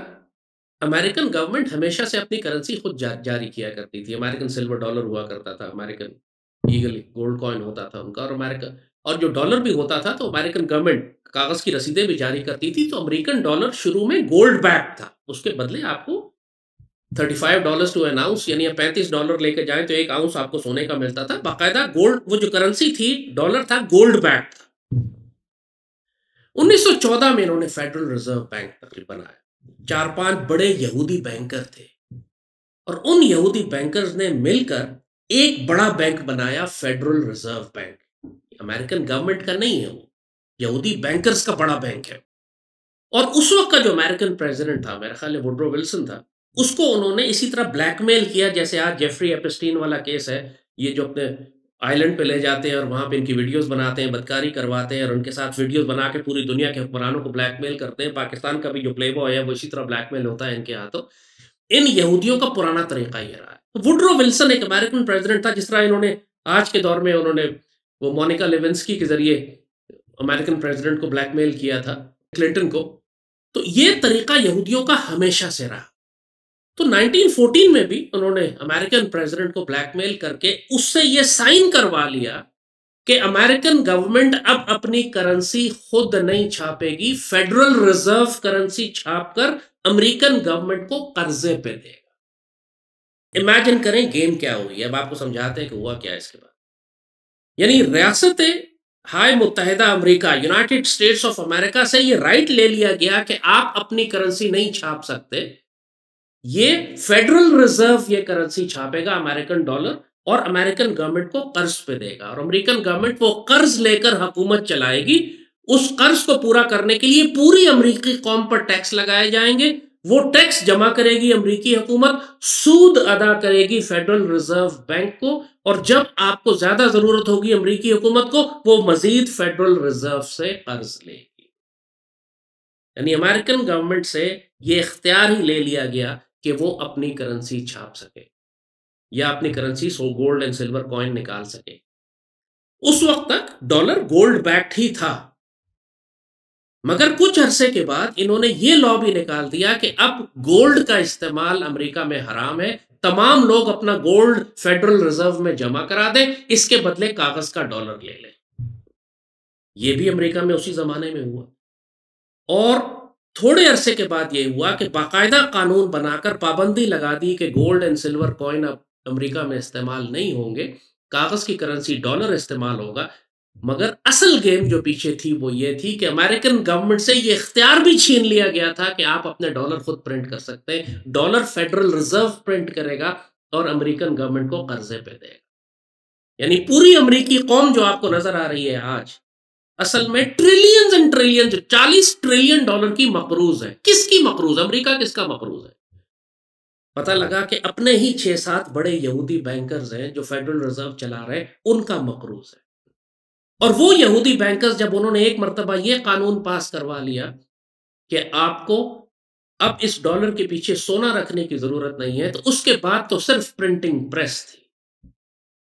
امریکن گورنمنٹ ہمیشہ سے اپنی کرنسی خود جاری کیا کرتی تھی. امریکن سلور ڈالر ہوا کرتا تھا، امریکن ایگل گولڈ کوائن ہوتا تھا ان کا، اور جو ڈالر بھی ہوتا تھا تو امریکن گورنمنٹ کاغذ کی رسیدیں بھی جاری کرتی تھی. تو امریکن ڈالر شروع میں گولڈ بیک تھا، اس کے بدلے آپ کو $35 ٹو این آؤنس، یعنی $35 لے کے جائیں تو ایک آؤنس آپ کو سونے کا ملتا تھا. باقاعدہ گولڈ، وہ جو کرنسی تھی ڈالر تھا، گولڈ بیک تھا. 1914 میں انہوں نے فیڈرل ریزرو بینک تقریباً بنایا. 4-5 بڑے یہودی بینکر تھے اور ان یہودی بینکرز نے مل کر ایک بڑا بینک بنایا، federal reserve bank. American government کا نہیں ہے، وہ یہودی بینکرز کا بڑا بینک ہے. اور اس وقت کا جو امریکن پریزیڈنٹ تھا، میرا خیال ہے ووڈرو ولسن تھا، اس کو انہوں نے اسی طرح بلیک میل کیا جیسے آج جیفری ایپسٹین والا کیس ہے. یہ جو اپنے آئی لینڈ پہ لے جاتے ہیں اور وہاں پہ ان کی ویڈیوز بناتے ہیں، بدکاری کرواتے ہیں اور ان کے ساتھ ویڈیوز بنا کے پوری دنیا کے حکمرانوں کو بلیک میل کرتے ہیں. پاکستان کا بھی جو پلے بوائے ہے وہ اسی طرح بلیک میل ہوتا ہے ان کے ہاتھوں. ان یہودیوں کا پرانا طریقہ یہ رہا ہے. ووڈرو ولسن ایک امریکن پریزیڈنٹ تھا، جس طرح انہوں نے آج کے دور میں انہوں نے وہ مونیکا لیونسکی کے ذریعے امریکن پریزیڈنٹ کو بلیک میل کیا تھا، کلنٹن کو. تو یہ طریقہ یہودیوں کا ہمیشہ سے رہا. تو 1914 میں بھی انہوں نے امریکن پریزیڈنٹ کو بلیک میل کر کے اس سے یہ سائن کروا لیا کہ امریکن گورنمنٹ اب اپنی کرنسی خود نہیں چھاپے گی، فیڈرل ریزرو کرنسی چھاپ کر امریکن گورنمنٹ کو قرضے پہ دے گا. امیجن کریں گیم کیا ہوئی. اب آپ کو سمجھاتے ہیں کہ ہوا کیا اس کے بعد. یعنی ریاست ہائے متحدہ امریکہ، یونائٹڈ اسٹیٹس آف امریکہ سے یہ رائٹ لے لیا گیا کہ آپ اپنی کرنسی نہیں چھاپ سکتے، یہ فیڈرل ریزرو یہ کرنسی چھاپے گا، امریکن ڈالر، اور امریکن گورنمنٹ کو قرض پہ دے گا. اور امریکن گورنمنٹ وہ قرض لے کر حکومت چلائے گی. اس قرض کو پورا کرنے کے لیے پوری امریکی قوم پر ٹیکس لگائے جائیں گے. وہ ٹیکس جمع کرے گی امریکی حکومت، سود ادا کرے گی فیڈرل ریزرو بینک کو، اور جب آپ کو زیادہ ضرورت ہوگی امریکی حکومت کو، وہ مزید فیڈرل ریزرو سے قرض لے گی. یعنی امریکن گورنمنٹ سے یہ اختیار ہی لے لیا گیا کہ وہ اپنی کرنسی چھاپ سکے یا اپنی currency so gold and silver coin نکال سکے. اس وقت تک ڈالر گولڈ بیکڈ ہی تھا، مگر کچھ عرصے کے بعد انہوں نے یہ لا بھی نکال دیا کہ اب گولڈ کا استعمال امریکہ میں حرام ہے. تمام لوگ اپنا گولڈ فیڈرل ریزرو میں جمع کرا دیں، اس کے بدلے کاغذ کا ڈالر لے لیں. یہ بھی امریکہ میں اسی زمانے میں ہوا. اور تھوڑے عرصے کے بعد یہ ہوا کہ باقاعدہ قانون بنا کر پابندی لگا دی کہ گولڈ اینڈ سلور کوائن اب امریکہ میں استعمال نہیں ہوں گے، کاغذ کی کرنسی ڈالر استعمال ہوگا. مگر اصل گیم جو پیچھے تھی وہ یہ تھی کہ امریکن گورنمنٹ سے یہ اختیار بھی چھین لیا گیا تھا کہ آپ اپنے ڈالر خود پرنٹ کر سکتے ہیں. ڈالر فیڈرل ریزرو پرنٹ کرے گا اور امریکن گورنمنٹ کو قرضے پہ دے گا. یعنی پوری امریکی قوم جو آپ کو نظر آ رہی ہے آج، اصل میں trillions and trillion, 40 trillion dollar کی مقروض ہے. کس کی مقروض؟ امریکہ کس کا مقروض ہے؟ پتہ لگا کہ اپنے ہی 6-7 بڑے یہودی بینکرز ہیں جو فیڈرل ریزرو چلا رہے ہیں، ان کا مقروض ہے. اور وہ یہودی بینکرز جب انہوں نے ایک مرتبہ یہ قانون پاس کروا لیا کہ آپ کو اب اس ڈالر کے پیچھے سونا رکھنے کی ضرورت نہیں ہے، تو اس کے بعد تو صرف پرنٹنگ پریس تھی.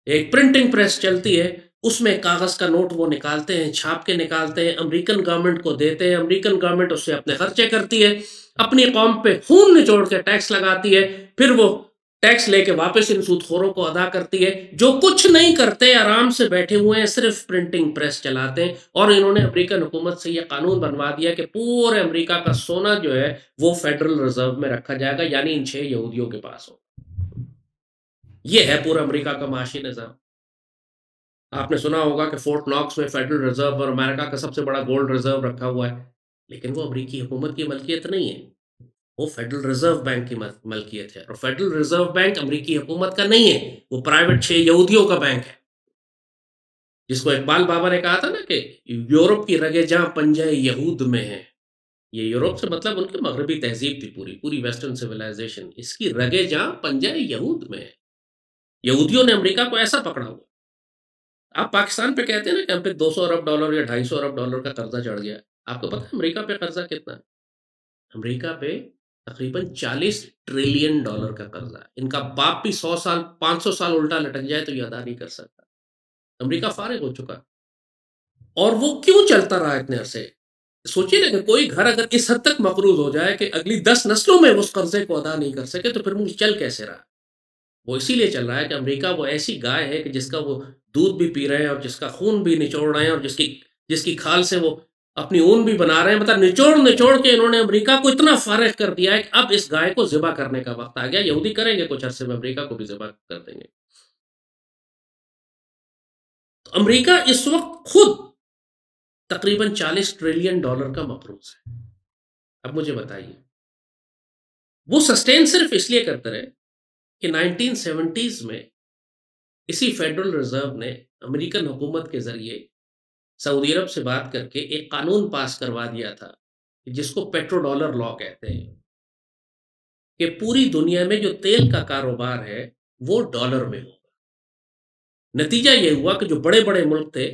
ایک پرنٹنگ پریس چلتی ہے، اس میں کاغذ کا نوٹ وہ نکالتے ہیں، چھاپ کے نکالتے ہیں، امریکن گورنمنٹ کو دیتے ہیں. امریکن گورنمنٹ اس سے اپنے خرچے کرتی ہے، اپنی قوم پہ خون نچوڑ کے ٹیکس لگاتی ہے. پھر وہ ٹیکس لے کے واپس ان سود خوروں کو ادا کرتی ہے، جو کچھ نہیں کرتے، آرام سے بیٹھے ہوئے ہیں، صرف پرنٹنگ پریس چلاتے ہیں۔ اور انہوں نے امریکن حکومت سے یہ قانون بنوا دیا کہ پورے امریکہ کا سونا جو ہے وہ فیڈرل ریزرو میں رکھا جائے گا، یعنی ان 6 یہودیوں کے پاس ہو۔ یہ ہے پورا امریکہ کا معاشی نظام۔ آپ نے سنا ہوگا کہ فورٹ ناکس میں فیڈرل ریزرو اور امریکہ کا سب سے بڑا گولڈ ریزرو رکھا ہوا ہے، لیکن وہ امریکی حکومت کی ملکیت نہیں ہے، وہ فیڈرل ریزرو بینک کی ملکیت ہے، اور فیڈرل ریزرو بینک امریکی حکومت کا نہیں ہے، وہ پرائیویٹ 6 یہودیوں کا بینک ہے، جس کو اقبال بابا نے کہا تھا نا کہ یورپ کی رگے جہاں پنجہ یہود میں ہے۔ یہ یورپ سے مطلب ان کی مغربی تہذیب تھی، پوری ویسٹرن سویلائزیشن، اس کی رگے جہاں پنجہ یہود میں ہے۔ یہودیوں نے امریکہ کو ایسا پکڑا ہوا۔ آپ پاکستان پہ کہتے ہیں نا کہ ہم پہ $200 ارب یا $250 کا قرضہ چڑھ گیا، آپ کو پتہ ہے امریکہ پہ قرضہ کتنا ہے؟ امریکہ پہ تقریباً $40 ٹریلین کا قرضہ ہے۔ ان کا باپ بھی 100 سال 500 سال الٹا لٹک جائے تو یہ ادا نہیں کر سکتا۔ امریکہ فارغ ہو چکا، اور وہ کیوں چلتا رہا اتنے عرصے؟ سوچیے نا کہ کوئی گھر اگر اس حد تک مقروض ہو جائے کہ اگلی 10 نسلوں میں اس قرضے کو ادا نہیں کر سکے تو پھر وہ چل کیسے رہا؟ وہ اسی لیے چل رہا ہے کہ امریکہ وہ ایسی گائے ہے کہ جس کا وہ دودھ بھی پی رہے ہیں اور جس کا خون بھی نچوڑ رہے ہیں اور جس کی کھال سے وہ اپنی اون بھی بنا رہے ہیں۔ مطلب نچوڑ کے انہوں نے امریکہ کو اتنا فارغ کر دیا ہے کہ اب اس گائے کو ذبح کرنے کا وقت آ گیا۔ یہودی کریں گے کچھ عرصے میں، امریکہ کو بھی ذبح کر دیں گے۔ تو امریکہ اس وقت خود تقریباً $40 ٹریلین کا مقروض ہے۔ اب مجھے بتائیے، وہ سسٹین صرف اس لیے کرتے رہے کہ 1970s میں اسی فیڈرل ریزرو نے امریکن حکومت کے ذریعے سعودی عرب سے بات کر کے ایک قانون پاس کروا دیا تھا جس کو پیٹرو ڈالر لا کہتے ہیں، کہ پوری دنیا میں جو تیل کا کاروبار ہے وہ ڈالر میں ہوگا۔ نتیجہ یہ ہوا کہ جو بڑے بڑے ملک تھے،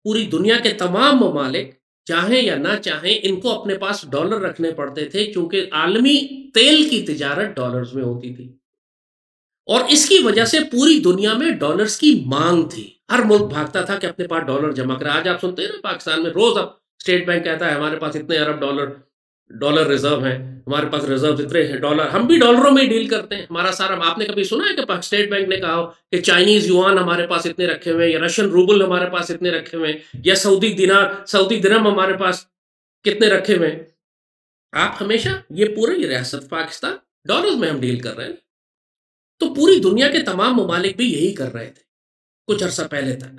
پوری دنیا کے تمام ممالک چاہیں یا نہ چاہیں ان کو اپنے پاس ڈالر رکھنے پڑتے تھے، کیونکہ عالمی تیل کی تجارت ڈالرز میں ہوتی تھی، اور اس کی وجہ سے پوری دنیا میں ڈالرز کی مانگ تھی۔ ہر ملک بھاگتا تھا کہ اپنے پاس ڈالر جمع کرے۔ آج آپ سنتے ہیں نا پاکستان میں روز اب اسٹیٹ بینک کہتا ہے ہمارے پاس اتنے ارب ڈالر ریزرو ہیں، ہمارے پاس ریزرو اتنے ہیں ڈالر۔ ہم بھی ڈالروں میں ہی ڈیل کرتے ہیں، ہمارا سارا۔ آپ نے کبھی سنا ہے کہ اسٹیٹ بینک نے کہا ہو کہ چائنیز یوان ہمارے پاس اتنے رکھے ہوئے ہیں، یا رشین روبل ہمارے پاس اتنے رکھے ہوئے ہیں، یا سعودی دینار سعودی درہم ہمارے پاس کتنے رکھے ہوئے ہیں؟ آپ ہمیشہ یہ پوری ریاست پاکستان ڈالرز میں ہم ڈیل کر رہے ہیں۔ تو پوری دنیا کے تمام ممالک بھی یہی کر رہے تھے کچھ عرصہ پہلے تک۔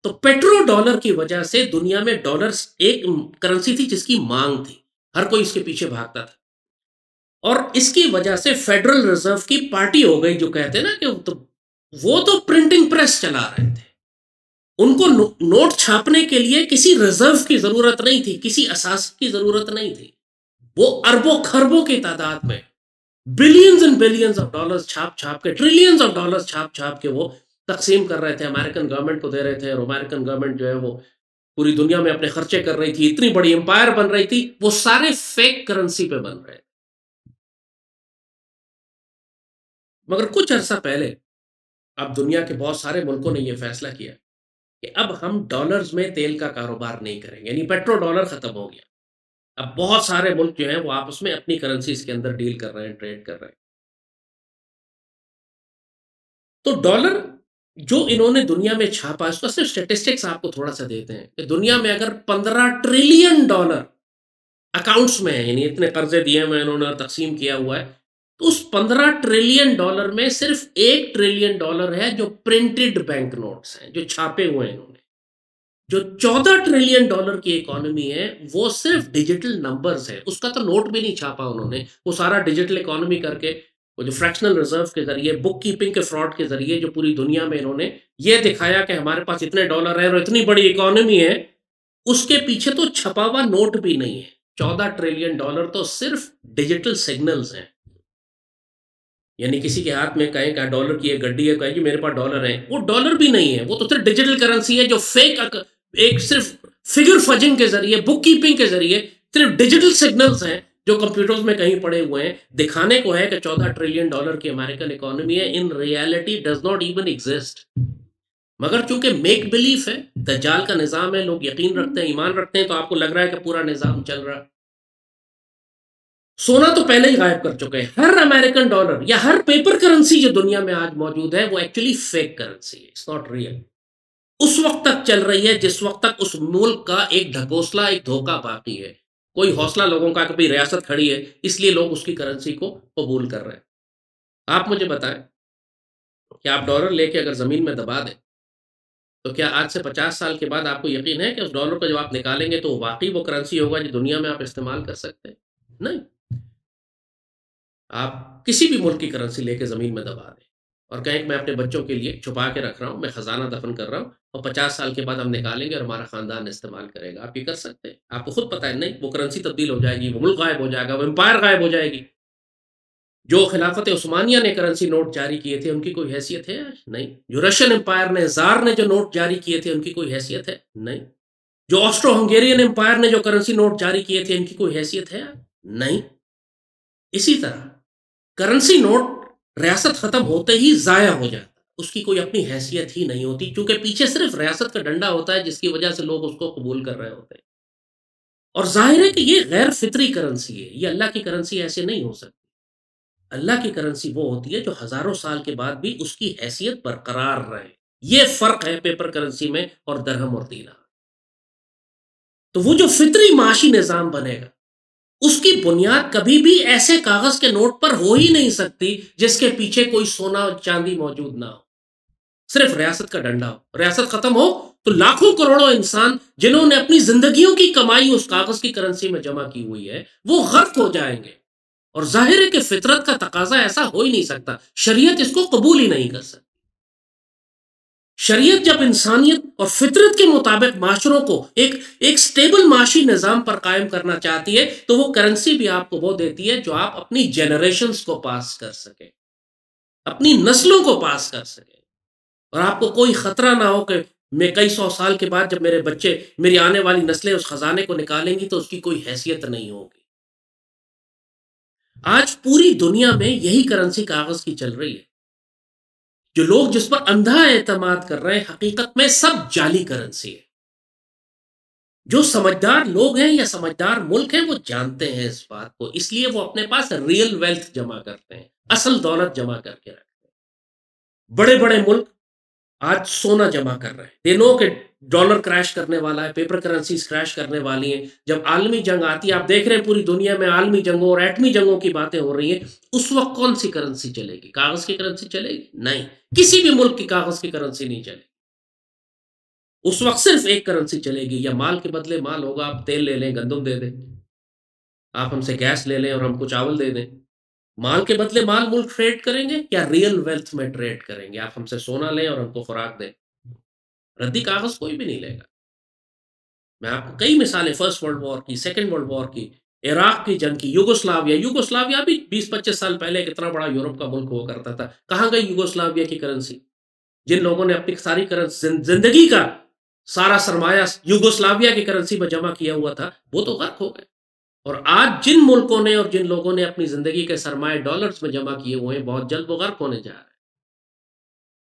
تو پیٹرو ڈالر کی وجہ سے دنیا میں ڈالرز ایک کرنسی تھی جس کی مانگ تھی، ہر کوئی اس کے پیچھے بھاگتا تھا، اور اس کی وجہ سے فیڈرل ریزرو کی پارٹی ہو گئی، جو کہتے ہیں نا کہ وہ تو پرنٹنگ پریس چلا رہے تھے، ان کو نوٹ چھاپنے کے لیے کسی ریزرو کی ضرورت نہیں تھی، کسی اساس کی ضرورت نہیں تھی۔ وہ اربوں خربوں کی تعداد میں billions and billions of dollars چھاپ کے، ٹریلینز آف ڈالرز چھاپ کے وہ تقسیم کر رہے تھے، امریکن گورنمنٹ کو دے رہے تھے، اور امریکن گورنمنٹ جو ہے وہ پوری دنیا میں اپنے خرچے کر رہی تھی، اتنی بڑی امپائر بن رہی تھی۔ وہ سارے فیک کرنسی پہ بن رہے تھے۔ مگر کچھ عرصہ پہلے اب دنیا کے بہت سارے ملکوں نے یہ فیصلہ کیا کہ اب ہم ڈالرز میں تیل کا کاروبار نہیں کریں گے، یعنی پیٹرو ڈالر ختم ہو گیا۔ اب بہت سارے ملک جو ہیں وہ آپس میں اپنی کرنسیز کے اندر ڈیل کر رہے ہیں، ٹریڈ کر رہے ہیں۔ تو ڈالر جو انہوں نے دنیا میں چھاپا، اس کا صرف اسٹیٹسٹکس آپ کو تھوڑا سا دیتے ہیں کہ دنیا میں اگر $15 ٹریلین اکاؤنٹس میں ہیں، یعنی اتنے قرضے دیے ہوئے انہوں نے تقسیم کیا ہوا ہے، تو اس $15 ٹریلین میں صرف $1 ٹریلین ہے جو پرنٹڈ بینک نوٹس ہیں، جو چھاپے ہوئے ہیں انہوں نے۔ جو $14 ٹریلین کی اکانومی ہے وہ صرف ڈیجیٹل نمبرز ہے، اس کا تو نوٹ بھی نہیں چھاپا انہوں نے، وہ سارا ڈیجیٹل اکانومی کر کے، وہ جو فریکشنل ریزرو کے ذریعے، بک کیپنگ کے فراڈ کے ذریعے، جو پوری دنیا میں انہوں نے یہ دکھایا کہ ہمارے پاس اتنے ڈالر ہیں اور اتنی بڑی اکانومی ہے، اس کے پیچھے تو چھپا ہوا نوٹ بھی نہیں ہے۔ $14 ٹریلین تو صرف ڈیجیٹل سگنلز ہیں، یعنی کسی کے ہاتھ میں کہیں کہ ڈالر کی ایک گڈی ہے، کہیں کہ میرے پاس ڈالر ہیں، وہ ڈالر بھی نہیں ہے، وہ تو صرف ڈیجیٹل کرنسی ہے جو فیک، ایک صرف فگر فجنگ کے ذریعے، بک کیپنگ کے ذریعے، صرف ڈیجیٹل سگنلز ہیں جو کمپیوٹرز میں کہیں پڑے ہوئے ہیں، دکھانے کو ہے کہ $14 ٹریلین کی امریکن اکانومی ہے۔ In reality does not even exist. مگر چونکہ میک بلیف ہے، دجال کا نظام ہے، لوگ یقین رکھتے ہیں، ایمان رکھتے ہیں، تو آپ کو لگ رہا ہے کہ پورا نظام چل رہا ہے۔ سونا تو پہلے ہی غائب کر چکے ہیں. ہر امریکن ڈالر یا ہر پیپر کرنسی جو دنیا میں آج موجود ہے وہ ایکچولی فیک کرنسی ہے، اٹس ناٹ ریئل. اس وقت تک چل رہی ہے جس وقت تک اس ملک کا ایک ڈھکوسلا، ایک دھوکہ باقی ہے. کوئی حوصلہ لوگوں کا کہ بھئی ریاست کھڑی ہے اس لیے لوگ اس کی کرنسی کو قبول کر رہے ہیں. آپ مجھے بتائیں کہ آپ ڈالر لے کے اگر زمین میں دبا دیں تو کیا آج سے 50 سال کے بعد آپ کو یقین ہے کہ اس ڈالر کو جب آپ نکالیں گے تو واقعی وہ کرنسی ہوگا جو دنیا میں آپ استعمال کر سکتے ہیں؟ نہیں. آپ کسی بھی ملک کی کرنسی لے کے زمین میں دبا دیں اور کہیں کہ میں اپنے بچوں کے لیے چھپا کے رکھ رہا ہوں، میں خزانہ دفن کر رہا ہوں اور 50 سال کے بعد ہم نکالیں گے اور ہمارا خاندان استعمال کرے گا، آپ یہ کر سکتے ہیں؟ آپ کو خود پتہ ہے نہیں، وہ کرنسی تبدیل ہو جائے گی، وہ ملک غائب ہو جائے گا، وہ امپائر غائب ہو جائے گی. جو خلافت عثمانیہ نے کرنسی نوٹ جاری کیے تھے ان کی کوئی حیثیت ہے آج؟ نہیں. جو رشین امپائر نے، زار نے جو نوٹ جاری کیے تھے ان کی کوئی حیثیت ہے؟ نہیں. جو آسٹرو ہنگیرین امپائر نے جو کرنسی نوٹ جاری کیے تھے ان کی کوئی حیثیت ہے؟ نہیں. اسی طرح کرنسی نوٹ ریاست ختم ہوتے ہی ضائع ہو جاتا ہے، اس کی کوئی اپنی حیثیت ہی نہیں ہوتی، کیونکہ پیچھے صرف ریاست کا ڈنڈا ہوتا ہے جس کی وجہ سے لوگ اس کو قبول کر رہے ہوتے ہیں. اور ظاہر ہے کہ یہ غیر فطری کرنسی ہے، یہ اللہ کی کرنسی ایسے نہیں ہو سکتی. اللہ کی کرنسی وہ ہوتی ہے جو ہزاروں سال کے بعد بھی اس کی حیثیت برقرار رہے. یہ فرق ہے پیپر کرنسی میں اور درہم اور دینار. تو وہ جو فطری معاشی نظام بنے گا اس کی بنیاد کبھی بھی ایسے کاغذ کے نوٹ پر ہو ہی نہیں سکتی جس کے پیچھے کوئی سونا اور چاندی موجود نہ ہو، صرف ریاست کا ڈنڈا ہو. ریاست ختم ہو تو لاکھوں کروڑوں انسان جنہوں نے اپنی زندگیوں کی کمائی اس کاغذ کی کرنسی میں جمع کی ہوئی ہے وہ غرق ہو جائیں گے. اور ظاہر ہے کہ فطرت کا تقاضا ایسا ہو ہی نہیں سکتا، شریعت اس کو قبول ہی نہیں کر سکتی. شریعت جب انسانیت اور فطرت کے مطابق معاشروں کو ایک سٹیبل معاشی نظام پر قائم کرنا چاہتی ہے تو وہ کرنسی بھی آپ کو وہ دیتی ہے جو آپ اپنی جنریشنز کو پاس کر سکیں، اپنی نسلوں کو پاس کر سکیں، اور آپ کو کوئی خطرہ نہ ہو کہ میں کئی سو سال کے بعد جب میرے بچے، میری آنے والی نسلیں اس خزانے کو نکالیں گی تو اس کی کوئی حیثیت نہیں ہوگی. آج پوری دنیا میں یہی کرنسی کاغذ کی چل رہی ہے. جو لوگ جس پر اندھا اعتماد کر رہے ہیں حقیقت میں سب جعلی کرنسی ہے. جو سمجھدار لوگ ہیں یا سمجھدار ملک ہیں وہ جانتے ہیں اس بات کو، اس لیے وہ اپنے پاس ریئل ویلتھ جمع کرتے ہیں، اصل دولت جمع کر کے رکھتے ہیں. بڑے بڑے ملک آج سونا جمع کر رہے ہیں. دے نو کہ ڈالر کریش کرنے والا ہے، پیپر کرنسیز کریش کرنے والی ہیں. جب عالمی جنگ آتی ہے، آپ دیکھ رہے ہیں پوری دنیا میں عالمی جنگوں اور ایٹمی جنگوں کی باتیں ہو رہی ہیں، اس وقت کون سی کرنسی چلے گی؟ کاغذ کی کرنسی چلے گی؟ نہیں، کسی بھی ملک کی کاغذ کی کرنسی نہیں چلے گی. اس وقت صرف ایک کرنسی چلے گی، یا مال کے بدلے مال ہوگا. آپ تیل لے لیں، گندم دے دیں، آپ ہم سے گیس لے لیں اور ہم کو چاول دے دیں. مال کے بدلے مال ملک ٹریڈ کریں گے یا ریئل ویلتھ میں ٹریڈ کریں گے؟ آپ ہم سے سونا لیں اور ہم کو خوراک دیں. ردی کاغذ کوئی بھی نہیں لے گا. میں آپ کو کئی مثالیں، فرسٹ ورلڈ وار کی، سیکنڈ ورلڈ وار کی، عراق کی جنگ کی، یوگوسلاویا بھی 20-25 سال پہلے کتنا بڑا یورپ کا ملک ہوا کرتا تھا. کہاں گئی یوگوسلاویا کی کرنسی؟ جن لوگوں نے اپنی ساری زندگی کا سارا سرمایہ یوگوسلاویا کی کرنسی میں جمع کیا ہوا تھا وہ تو غرق ہو گئے. اور آج جن ملکوں نے اور جن لوگوں نے اپنی زندگی کے سرمایہ ڈالرز میں جمع کیے ہوئے ہیں بہت جلد وہ غرق ہونے جا رہے ہیں.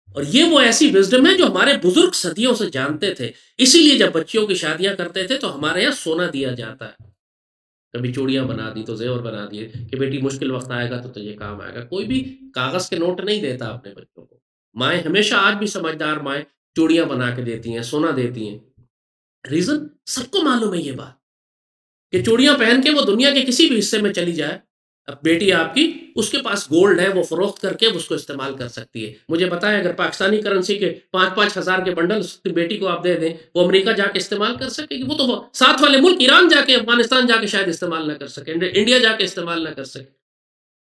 اور یہ وہ ایسی وزڈم ہے جو ہمارے بزرگ صدیوں سے جانتے تھے. اسی لیے جب بچیوں کی شادیاں کرتے تھے تو ہمارے یہاں سونا دیا جاتا ہے. کبھی چوڑیاں بنا دی تو زیور بنا دیے کہ بیٹی مشکل وقت آئے گا تو تجھے کام آئے گا. کوئی بھی کاغذ کے نوٹ نہیں دیتا اپنے بچوں کو. مائیں ہمیشہ، آج بھی سمجھدار مائیں چوڑیاں بنا کے دیتی ہیں، سونا دیتی ہیں. ریزن سب کو معلوم ہے یہ بات کہ چوڑیاں پہن کے وہ دنیا کے کسی بھی حصے میں چلی جائے، اب بیٹی آپ کی، اس کے پاس گولڈ ہے، وہ فروخت کر کے اس کو استعمال کر سکتی ہے. مجھے بتائیں اگر پاکستانی کرنسی کے 5,000 کے بنڈل بیٹی کو آپ دے دیں، وہ امریکہ جا کے استعمال کر سکے گی؟ وہ تو ساتھ والے ملک ایران جا کے، افغانستان جا کے شاید استعمال نہ کر سکے، انڈیا جا کے استعمال نہ کر سکے،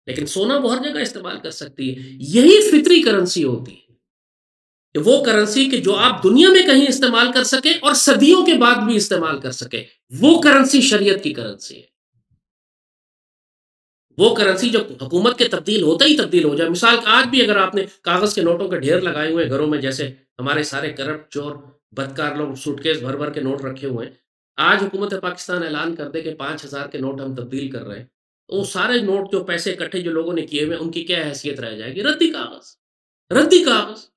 لیکن سونا وہ ہر جگہ استعمال کر سکتی ہے. یہی فطری کرنسی ہوتی ہے کہ وہ کرنسی کہ جو آپ دنیا میں کہیں استعمال کر سکیں اور صدیوں کے بعد بھی استعمال کر سکیں، وہ کرنسی شریعت کی کرنسی ہے. وہ کرنسی جو حکومت کے تبدیل ہوتا ہی تبدیل ہو جائے. مثال آج بھی اگر آپ نے کاغذ کے نوٹوں کے ڈھیر لگائے ہوئے گھروں میں، جیسے ہمارے سارے کرپٹ چور بدکار لوگ سوٹ کیس بھر بھر کے نوٹ رکھے ہوئے ہیں، آج حکومت پاکستان اعلان کر دے کہ 5,000 کے نوٹ ہم تبدیل کر رہے ہیں، تو وہ سارے نوٹ جو پیسے اکٹھے جو لوگوں نے کیے ہوئے ان کی کیا حیثیت رہ جائے گی؟ ردی کاغذ، ردی کاغذ.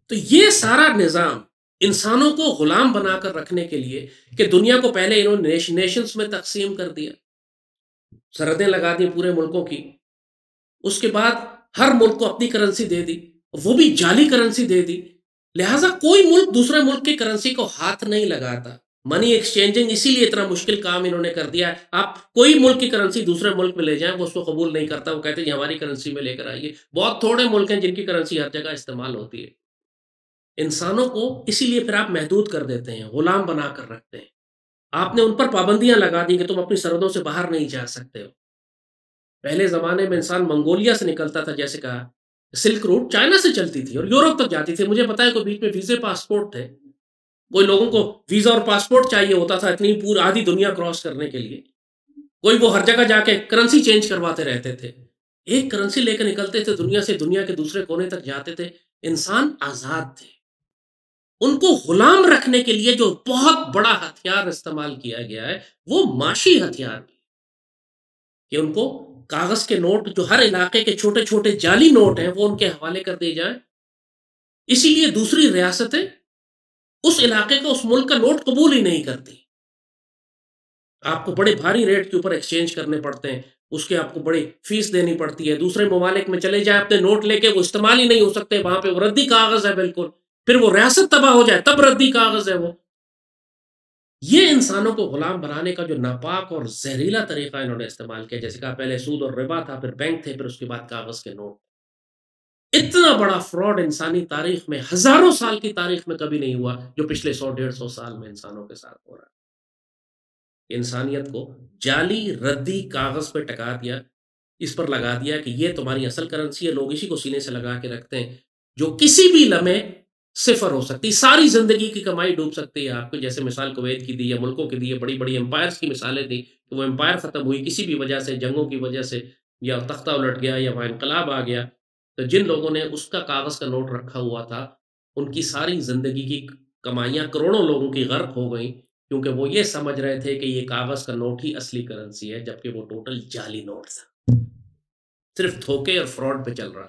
تو یہ سارا نظام انسانوں کو غلام بنا کر رکھنے کے لیے کہ دنیا کو پہلے انہوں نے نیشنز میں تقسیم کر دیا، سرحدیں لگا دی پورے ملکوں کی، اس کے بعد ہر ملک کو اپنی کرنسی دے دی، وہ بھی جعلی کرنسی دے دی، لہٰذا کوئی ملک دوسرے ملک کی کرنسی کو ہاتھ نہیں لگاتا۔ منی ایکسچینجنگ اسی لیے اتنا مشکل کام انہوں نے کر دیا ہے، آپ کوئی ملک کی کرنسی دوسرے ملک میں لے جائیں وہ اس کو قبول نہیں کرتا، وہ کہتے ہیں یہ ہماری کرنسی میں لے کر آئیے۔ بہت تھوڑے ملک ہیں جن کی کرنسی ہر جگہ استعمال ہوتی ہے۔ انسانوں کو اسی لیے پھر آپ محدود کر دیتے ہیں، غلام بنا کر رکھتے ہیں، آپ نے ان پر پابندیاں لگا دی کہ تم اپنی سرحدوں سے باہر نہیں جا سکتے ہو۔ پہلے زمانے میں انسان منگولیا سے نکلتا تھا، جیسے کہا سلک روٹ چائنا سے چلتی تھی اور یورپ تک جاتی تھی، مجھے پتا ہے کوئی بیچ میں ویزے پاسپورٹ تھے، کوئی لوگوں کو ویزا اور پاسپورٹ چاہیے ہوتا تھا اتنی پوری آدھی دنیا کراس کرنے کے لیے، کوئی وہ ہر جگہ جا کے کرنسی چینج کرواتے رہتے تھے، ایک کرنسی لے کے نکلتے تھے دنیا سے، دنیا کے دوسرے کونے تک جاتے تھے۔ انسان آزاد تھے، ان کو غلام رکھنے کے لیے جو بہت بڑا ہتھیار استعمال کیا گیا ہے وہ معاشی ہتھیار ہے، کہ ان کو کاغذ کے نوٹ جو ہر علاقے کے چھوٹے چھوٹے جعلی نوٹ ہیں وہ ان کے حوالے کر دیے جائیں، اسی لیے دوسری ریاستیں اس علاقے کا، اس ملک کا نوٹ قبول ہی نہیں کرتی، آپ کو بڑے بھاری ریٹ کے اوپر ایکسچینج کرنے پڑتے ہیں، اس کے آپ کو بڑی فیس دینی پڑتی ہے، دوسرے ممالک میں چلے جائیں اپنے نوٹ لے کے وہ استعمال ہی نہیں ہو سکتے، وہاں پہ وہ ردی کاغذ ہے بالکل، پھر وہ ریاست تباہ ہو جائے تب ردی کاغذ ہے وہ۔ یہ انسانوں کو غلام بنانے کا جو ناپاک اور زہریلا طریقہ انہوں نے استعمال کیا، جیسے کہا پہلے سود اور ربا تھا، پھر بینک تھے، پھر اس کے بعد کاغذ کے نوٹ، اتنا بڑا فراڈ انسانی تاریخ میں، ہزاروں سال کی تاریخ میں کبھی نہیں ہوا جو پچھلے 100 150 سال میں انسانوں کے ساتھ ہو رہا ہے۔ انسانیت کو جعلی ردی کاغذ پہ ٹکا دیا، اس پر لگا دیا کہ یہ تمہاری اصل کرنسی ہے، لوگ اسی کو سینے سے لگا کے رکھتے ہیں، جو کسی بھی لمحے صفر ہو سکتی، ساری زندگی کی کمائی ڈوب سکتی ہے آپ کو، جیسے مثال کویت کی دی یا ملکوں کی دی ہے، بڑی بڑی امپائرز کی مثالیں دی کہ وہ امپائر ختم ہوئی کسی بھی وجہ سے، جنگوں کی وجہ سے، یا تختہ الٹ گیا یا وہاں انقلاب آ گیا، تو جن لوگوں نے اس کا کاغذ کا نوٹ رکھا ہوا تھا ان کی ساری زندگی کی کمائیاں کروڑوں لوگوں کی غرق ہو گئیں، کیونکہ وہ یہ سمجھ رہے تھے کہ یہ کاغذ کا نوٹ ہی اصلی کرنسی ہے، جبکہ وہ ٹوٹل جعلی نوٹ تھا، صرف دھوکے اور فراڈ پہ چل رہا۔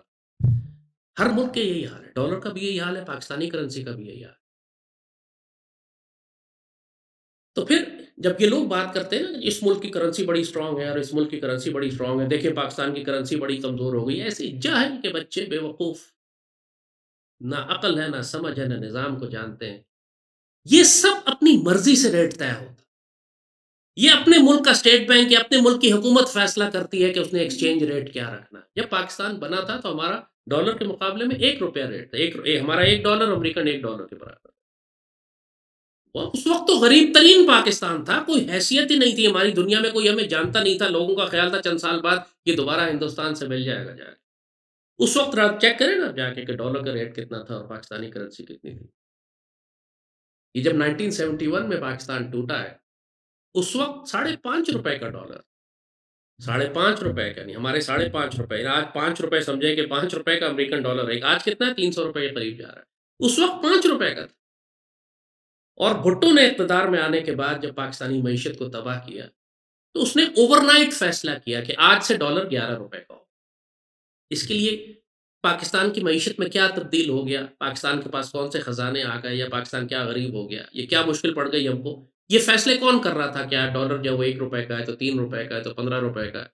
ہر ملک کے یہی حال ہے، ڈالر کا بھی یہی حال ہے، پاکستانی کرنسی کا بھی یہی حال ہے۔ تو پھر جب یہ لوگ بات کرتے ہیں نا اس ملک کی کرنسی بڑی اسٹرانگ ہے اور اس ملک کی کرنسی بڑی اسٹرانگ ہے، دیکھیں پاکستان کی کرنسی بڑی کمزور ہو گئی، ایسے جاہل کے بچے بے وقوف، نہ عقل ہے نہ سمجھ ہے نہ نظام کو جانتے ہیں، یہ سب اپنی مرضی سے ریٹ طے ہوتا، یہ اپنے ملک کا اسٹیٹ بینک یا اپنے ملک کی حکومت فیصلہ کرتی ہے کہ اس نے ایکسچینج ریٹ کیا رکھنا ہے۔ جب پاکستان بنا تھا تو ہمارا ڈالر کے مقابلے میں 1 روپیہ ریٹ تھا، ہمارا $1 امریکن $1 کے برابر، اس وقت تو غریب ترین پاکستان تھا، کوئی حیثیت ہی نہیں تھی ہماری، دنیا میں کوئی ہمیں جانتا نہیں تھا، لوگوں کا خیال تھا چند سال بعد یہ دوبارہ ہندوستان سے مل جائے گا جا کے۔ اس وقت رات چیک کریں نا جا کے کہ ڈالر کا ریٹ کتنا تھا اور پاکستانی کرنسی کتنی تھی۔ یہ جب 1971 میں پاکستان ٹوٹا ہے، اس وقت ₹5.5 کا ڈالر، ₹5.5 کا نہیں، ہمارے ₹5.5، آج ₹5 سمجھے کہ ₹5 کا امریکن ڈالر ہے، آج کتنا ہے؟ ₹300 کے قریب جا رہا ہے، اس وقت ₹5 کا تھا۔ اور بھٹو نے اقتدار میں آنے کے بعد جب پاکستانی معیشت کو تباہ کیا تو اس نے اوور نائٹ فیصلہ کیا کہ آج سے ڈالر ₹11 کا ہو۔ اس کے لیے پاکستان کی معیشت میں کیا تبدیل ہو گیا، پاکستان کے پاس کون سے خزانے آ گئے، یا پاکستان کیا غریب ہو گیا، یہ کیا مشکل پڑ گئی ہم کو، یہ فیصلے کون کر رہا تھا؟ کیا ڈالر جب وہ ₹1 کا ہے تو ₹3 کا ہے تو ₹15 کا ہے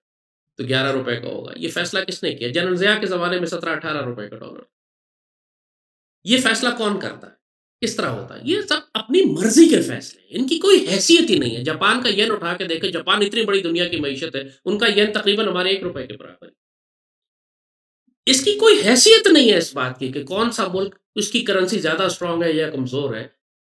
تو ₹11 کا ہوگا؟ یہ فیصلہ کس نے کیا؟ جنرل ضیاء کے زمانے میں 17-18 روپے کا ڈالر۔ یہ فیصلہ کون کرتا ہے؟ کس طرح ہوتا ہے؟ یہ سب اپنی مرضی کے فیصلے ہیں، ان کی کوئی حیثیت ہی نہیں ہے۔ جاپان کا ین اٹھا کے دیکھیں، جاپان اتنی بڑی دنیا کی معیشت ہے، ان کا ین تقریباً ہمارے ₹1 کے برابر ہے۔ اس کی کوئی حیثیت نہیں ہے اس بات کی کہ کون سا ملک اس کی کرنسی زیادہ اسٹرانگ ہے یا کمزور ہے،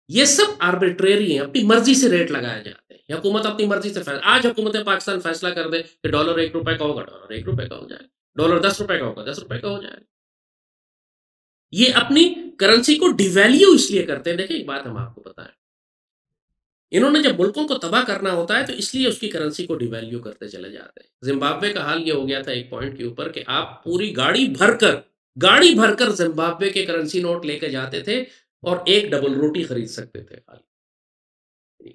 یہ سب آربیٹریری ہیں، اپنی مرضی سے ریٹ لگائے جاتے ہیں، حکومت اپنی مرضی سے آج حکومت پاکستان فیصلہ کر دے کہ ڈالر ₹1 کا ہوگا، ڈالر ₹1 کا ہو جائے گا، ڈالر ₹10 کا ہوگا، ₹10 کا ہو جائے گا۔ یہ اپنی کرنسی کو ڈی ویلیو اس لیے کرتے ہیں۔ دیکھیں ایک بات ہم آپ کو بتائیں، انہوں نے جب ملکوں کو تباہ کرنا ہوتا ہے تو اس لیے اس کی کرنسی کو ڈی ویلیو کرتے چلے جاتے ہیں۔ زمبابوے کا حال یہ ہو گیا تھا ایک پوائنٹ کے اوپر کہ آپ پوری گاڑی بھر کر زمبابوے کے کرنسی نوٹ لے کے جاتے تھے اور ایک ڈبل روٹی خرید سکتے تھے، خالی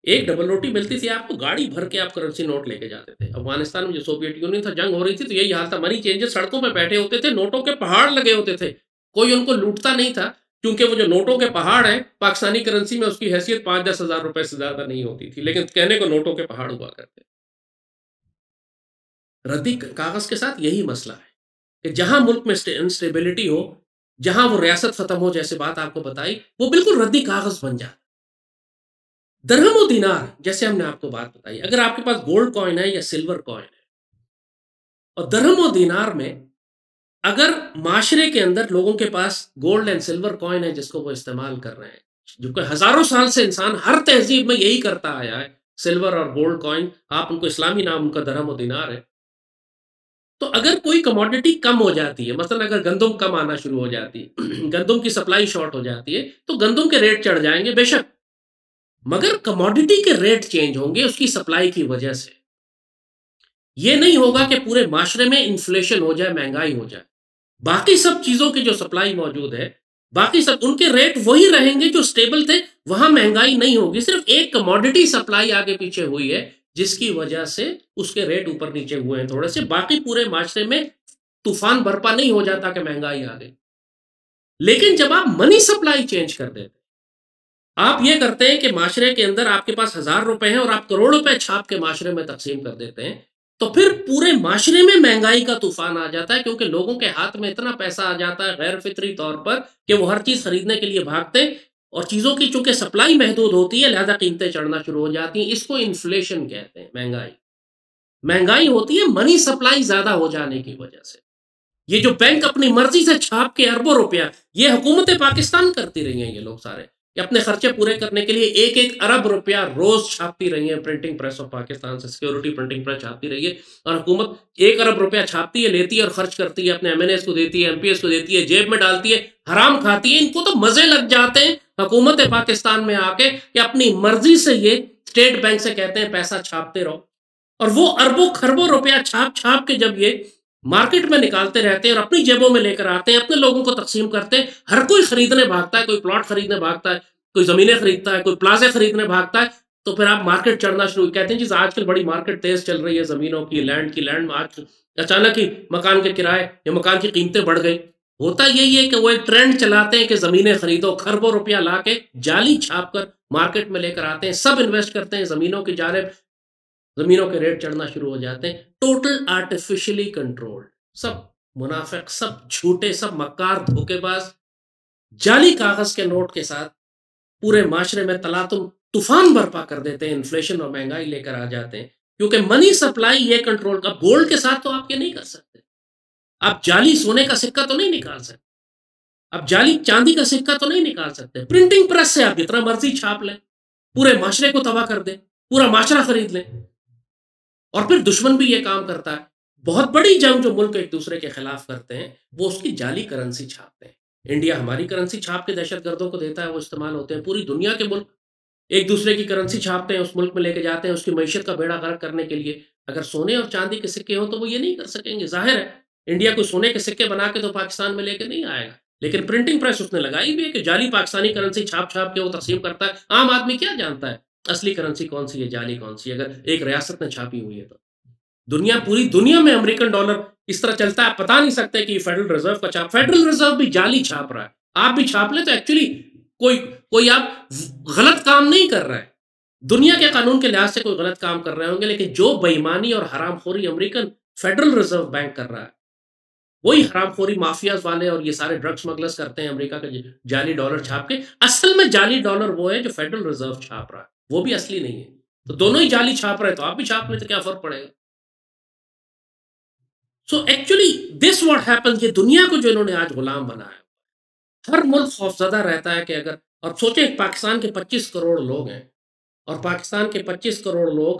ایک ڈبل روٹی ملتی تھی آپ کو، گاڑی بھر کے آپ کرنسی نوٹ لے کے جاتے تھے۔ افغانستان میں جو سوویت یونین تھا، جنگ ہو رہی تھی تو یہی حال تھا، منی چینجر سڑکوں پہ بیٹھے ہوتے تھے، نوٹوں کے پہاڑ لگے ہوتے تھے، کوئی ان کو لوٹتا نہیں تھا، کیونکہ وہ جو نوٹوں کے پہاڑ ہیں پاکستانی کرنسی میں اس کی حیثیت 5-10 ہزار روپے سے زیادہ نہیں ہوتی تھی، لیکن کہنے کو نوٹوں کے پہاڑ ہوا کرتے۔ ردی کاغذ کے ساتھ یہی مسئلہ ہے کہ جہاں ملک میں انسٹیبلٹی ہو، جہاں وہ ریاست ختم ہو، جیسے بات آپ کو بتائی، وہ بالکل ردی کاغذ بن جاتا۔ درہم و دینار، جیسے ہم نے آپ کو بات بتائی، اگر آپ کے پاس گولڈ کوائن ہے یا سلور کوائن ہے، اور درہم و دینار میں اگر معاشرے کے اندر لوگوں کے پاس گولڈ اینڈ سلور کوائن ہے جس کو وہ استعمال کر رہے ہیں، جو کہ ہزاروں سال سے انسان ہر تہذیب میں یہی کرتا آیا ہے، سلور اور گولڈ کوائن، آپ ان کو اسلامی نام ان کا درہم و دینار ہے، تو اگر کوئی کموڈٹی کم ہو جاتی ہے، مثلا اگر گندم کم آنا شروع ہو جاتی ہے، گندم کی سپلائی شارٹ ہو جاتی ہے، تو گندم کے ریٹ چڑھ جائیں گے بے شک، مگر کموڈٹی کے ریٹ چینج ہوں گے اس کی سپلائی کی وجہ سے۔ یہ نہیں ہوگا کہ پورے معاشرے میں انفلیشن ہو جائے، مہنگائی ہو جائے، باقی سب چیزوں کی جو سپلائی موجود ہے، باقی سب ان کے ریٹ وہی رہیں گے جو سٹیبل تھے، وہاں مہنگائی نہیں ہوگی، صرف ایک کموڈٹی سپلائی آگے پیچھے ہوئی ہے جس کی وجہ سے اس کے ریٹ اوپر نیچے ہوئے ہیں تھوڑے سے، باقی پورے معاشرے میں طوفان برپا نہیں ہو جاتا کہ مہنگائی آ گئی۔ لیکن جب آپ منی سپلائی چینج کر دیتے، آپ یہ کرتے ہیں کہ معاشرے کے اندر آپ کے پاس 1000 روپے ہیں اور آپ کروڑ روپے چھاپ کے معاشرے میں تقسیم کر دیتے ہیں، تو پھر پورے معاشرے میں مہنگائی کا طوفان آ جاتا ہے، کیونکہ لوگوں کے ہاتھ میں اتنا پیسہ آ جاتا ہے غیر فطری طور پر کہ وہ ہر چیز خریدنے کے لیے بھاگتے ہیں، اور چیزوں کی چونکہ سپلائی محدود ہوتی ہے لہذا قیمتیں چڑھنا شروع ہو جاتی ہیں۔ اس کو انفلیشن کہتے ہیں، مہنگائی۔ مہنگائی ہوتی ہے منی سپلائی زیادہ ہو جانے کی وجہ سے۔ یہ جو بینک اپنی مرضی سے چھاپ کے اربوں روپیہ، یہ حکومت پاکستان کرتی رہی ہیں، یہ لوگ سارے کہ اپنے خرچے پورے کرنے کے لیے 1 ارب روپیہ روز چھاپتی رہی ہیں، پرنٹنگ پریس آف پاکستان سے سیکورٹی پرنٹنگ پریس چھاپتی رہی ہے، اور حکومت 1 ارب روپیہ چھاپتی ہے، لیتی ہے اور خرچ کرتی ہے، اپنے ایم این ایس کو دیتی ہے، ایم پی ایس کو دیتی ہے، جیب میں ڈالتی ہے، حرام کھاتی ہے۔ ان کو تو مزے لگ جاتے ہیں حکومت پاکستان میں آ کے کہ اپنی مرضی سے یہ اسٹیٹ بینک سے کہتے ہیں پیسہ چھاپتے رہو، اور وہ اربوں خربوں روپیہ چھاپ چھاپ کے جب یہ مارکیٹ میں نکالتے رہتے ہیں اور اپنی جیبوں میں لے کر آتے ہیں، اپنے لوگوں کو تقسیم کرتے ہیں، ہر کوئی خریدنے بھاگتا ہے، کوئی پلاٹ خریدنے بھاگتا ہے، کوئی زمینیں خریدتا ہے، کوئی پلازے خریدنے بھاگتا ہے، تو پھر آپ مارکیٹ چڑھنا شروع کہتے ہیں جی آج کل بڑی مارکیٹ تیز چل رہی ہے زمینوں کی، لینڈ میں آج اچانک ہی مکان کے کرائے یا مکان کی قیمتیں بڑھ گئی۔ ہوتا یہی ہے کہ وہ ایک ٹرینڈ چلاتے ہیں کہ زمینیں خریدو، خربوں روپیہ لا کے جعلی چھاپ کر مارکیٹ میں لے کر آتے ہیں، سب انویسٹ کرتے ہیں زمینوں کی جانب، زمینوں کے ریٹ چڑھنا شروع ہو جاتے ہیں، ٹوٹل آرٹیفیشلی کنٹرول، سب منافق، سب جھوٹے، سب مکار، دھوکے باز، جعلی کاغذ کے نوٹ کے ساتھ پورے معاشرے میں تلاطم طوفان برپا کر دیتے ہیں، انفلیشن اور مہنگائی لے کر آ جاتے ہیں، کیونکہ منی سپلائی یہ کنٹرول کا۔ گولڈ کے ساتھ تو آپ یہ نہیں کر سکتے، آپ جعلی سونے کا سکہ تو نہیں نکال سکتے، آپ جعلی چاندی کا سکہ تو نہیں نکال سکتے، پرنٹنگ پریس سے آپ جتنا مرضی چھاپ لیں، پورے معاشرے کو تباہ کر دیں، پورا معاشرہ خرید لیں، اور پھر دشمن بھی یہ کام کرتا ہے۔ بہت بڑی جنگ جو ملک ایک دوسرے کے خلاف کرتے ہیں وہ اس کی جعلی کرنسی چھاپتے ہیں۔ انڈیا ہماری کرنسی چھاپ کے دہشت گردوں کو دیتا ہے، وہ استعمال ہوتے ہیں، پوری دنیا کے ملک ایک دوسرے کی کرنسی چھاپتے ہیں، اس ملک میں لے کے جاتے ہیں اس کی معیشت کا بیڑا غرق کرنے کے لیے۔ اگر سونے اور چاندی کے سکے ہوں تو وہ یہ نہیں کر سکیں گے، ظاہر ہے انڈیا کو سونے کے سکے بنا کے تو پاکستان میں لے کے نہیں آئے گا، لیکن پرنٹنگ پریس اس نے لگائی بھی ہے کہ جعلی پاکستانی کرنسی چھاپ چھاپ کے وہ تقسیم کرتا ہے۔ عام آدمی کیا جانتا ہے اصلی کرنسی کون سی ہے، جعلی کون سی، اگر ایک ریاست نے چھاپی ہوئی ہے تو پوری دنیا میں امریکن ڈالر اس طرح چلتا ہے، آپ بتا نہیں سکتے کہ یہ فیڈرل ریزرو کا چھاپ، فیڈرل ریزرو بھی جعلی چھاپ رہا ہے، آپ بھی چھاپ لیں تو ایکچولی کوئی آپ غلط کام نہیں کر رہے ہیں، دنیا کے قانون کے لحاظ سے کوئی غلط کام کر رہے ہوں گے، لیکن جو بےایمانی اور حرام خوری امریکن فیڈرل ریزرو بینک کر رہا ہے، وہی حرام خوری مافیاز والے اور یہ سارے ڈرگس سمگلرز کرتے ہیں امریکہ کے جعلی ڈالر چھاپ کے۔ اصل میں جعلی ڈالر وہ ہے جو فیڈرل ریزرو چھاپ رہا ہے، وہ بھی اصلی نہیں ہے، تو دونوں ہی جعلی چھاپ رہے تو آپ بھی چھاپ لیں تو کیا فرق پڑے گا؟ So actually this what happen, یہ دنیا کو جو انہوں نے آج غلام بنایا، ہر ملک خوفزدہ رہتا ہے کہ اگر، اور سوچیں پاکستان کے 25 کروڑ لوگ ہیں، اور پاکستان کے 25 کروڑ لوگ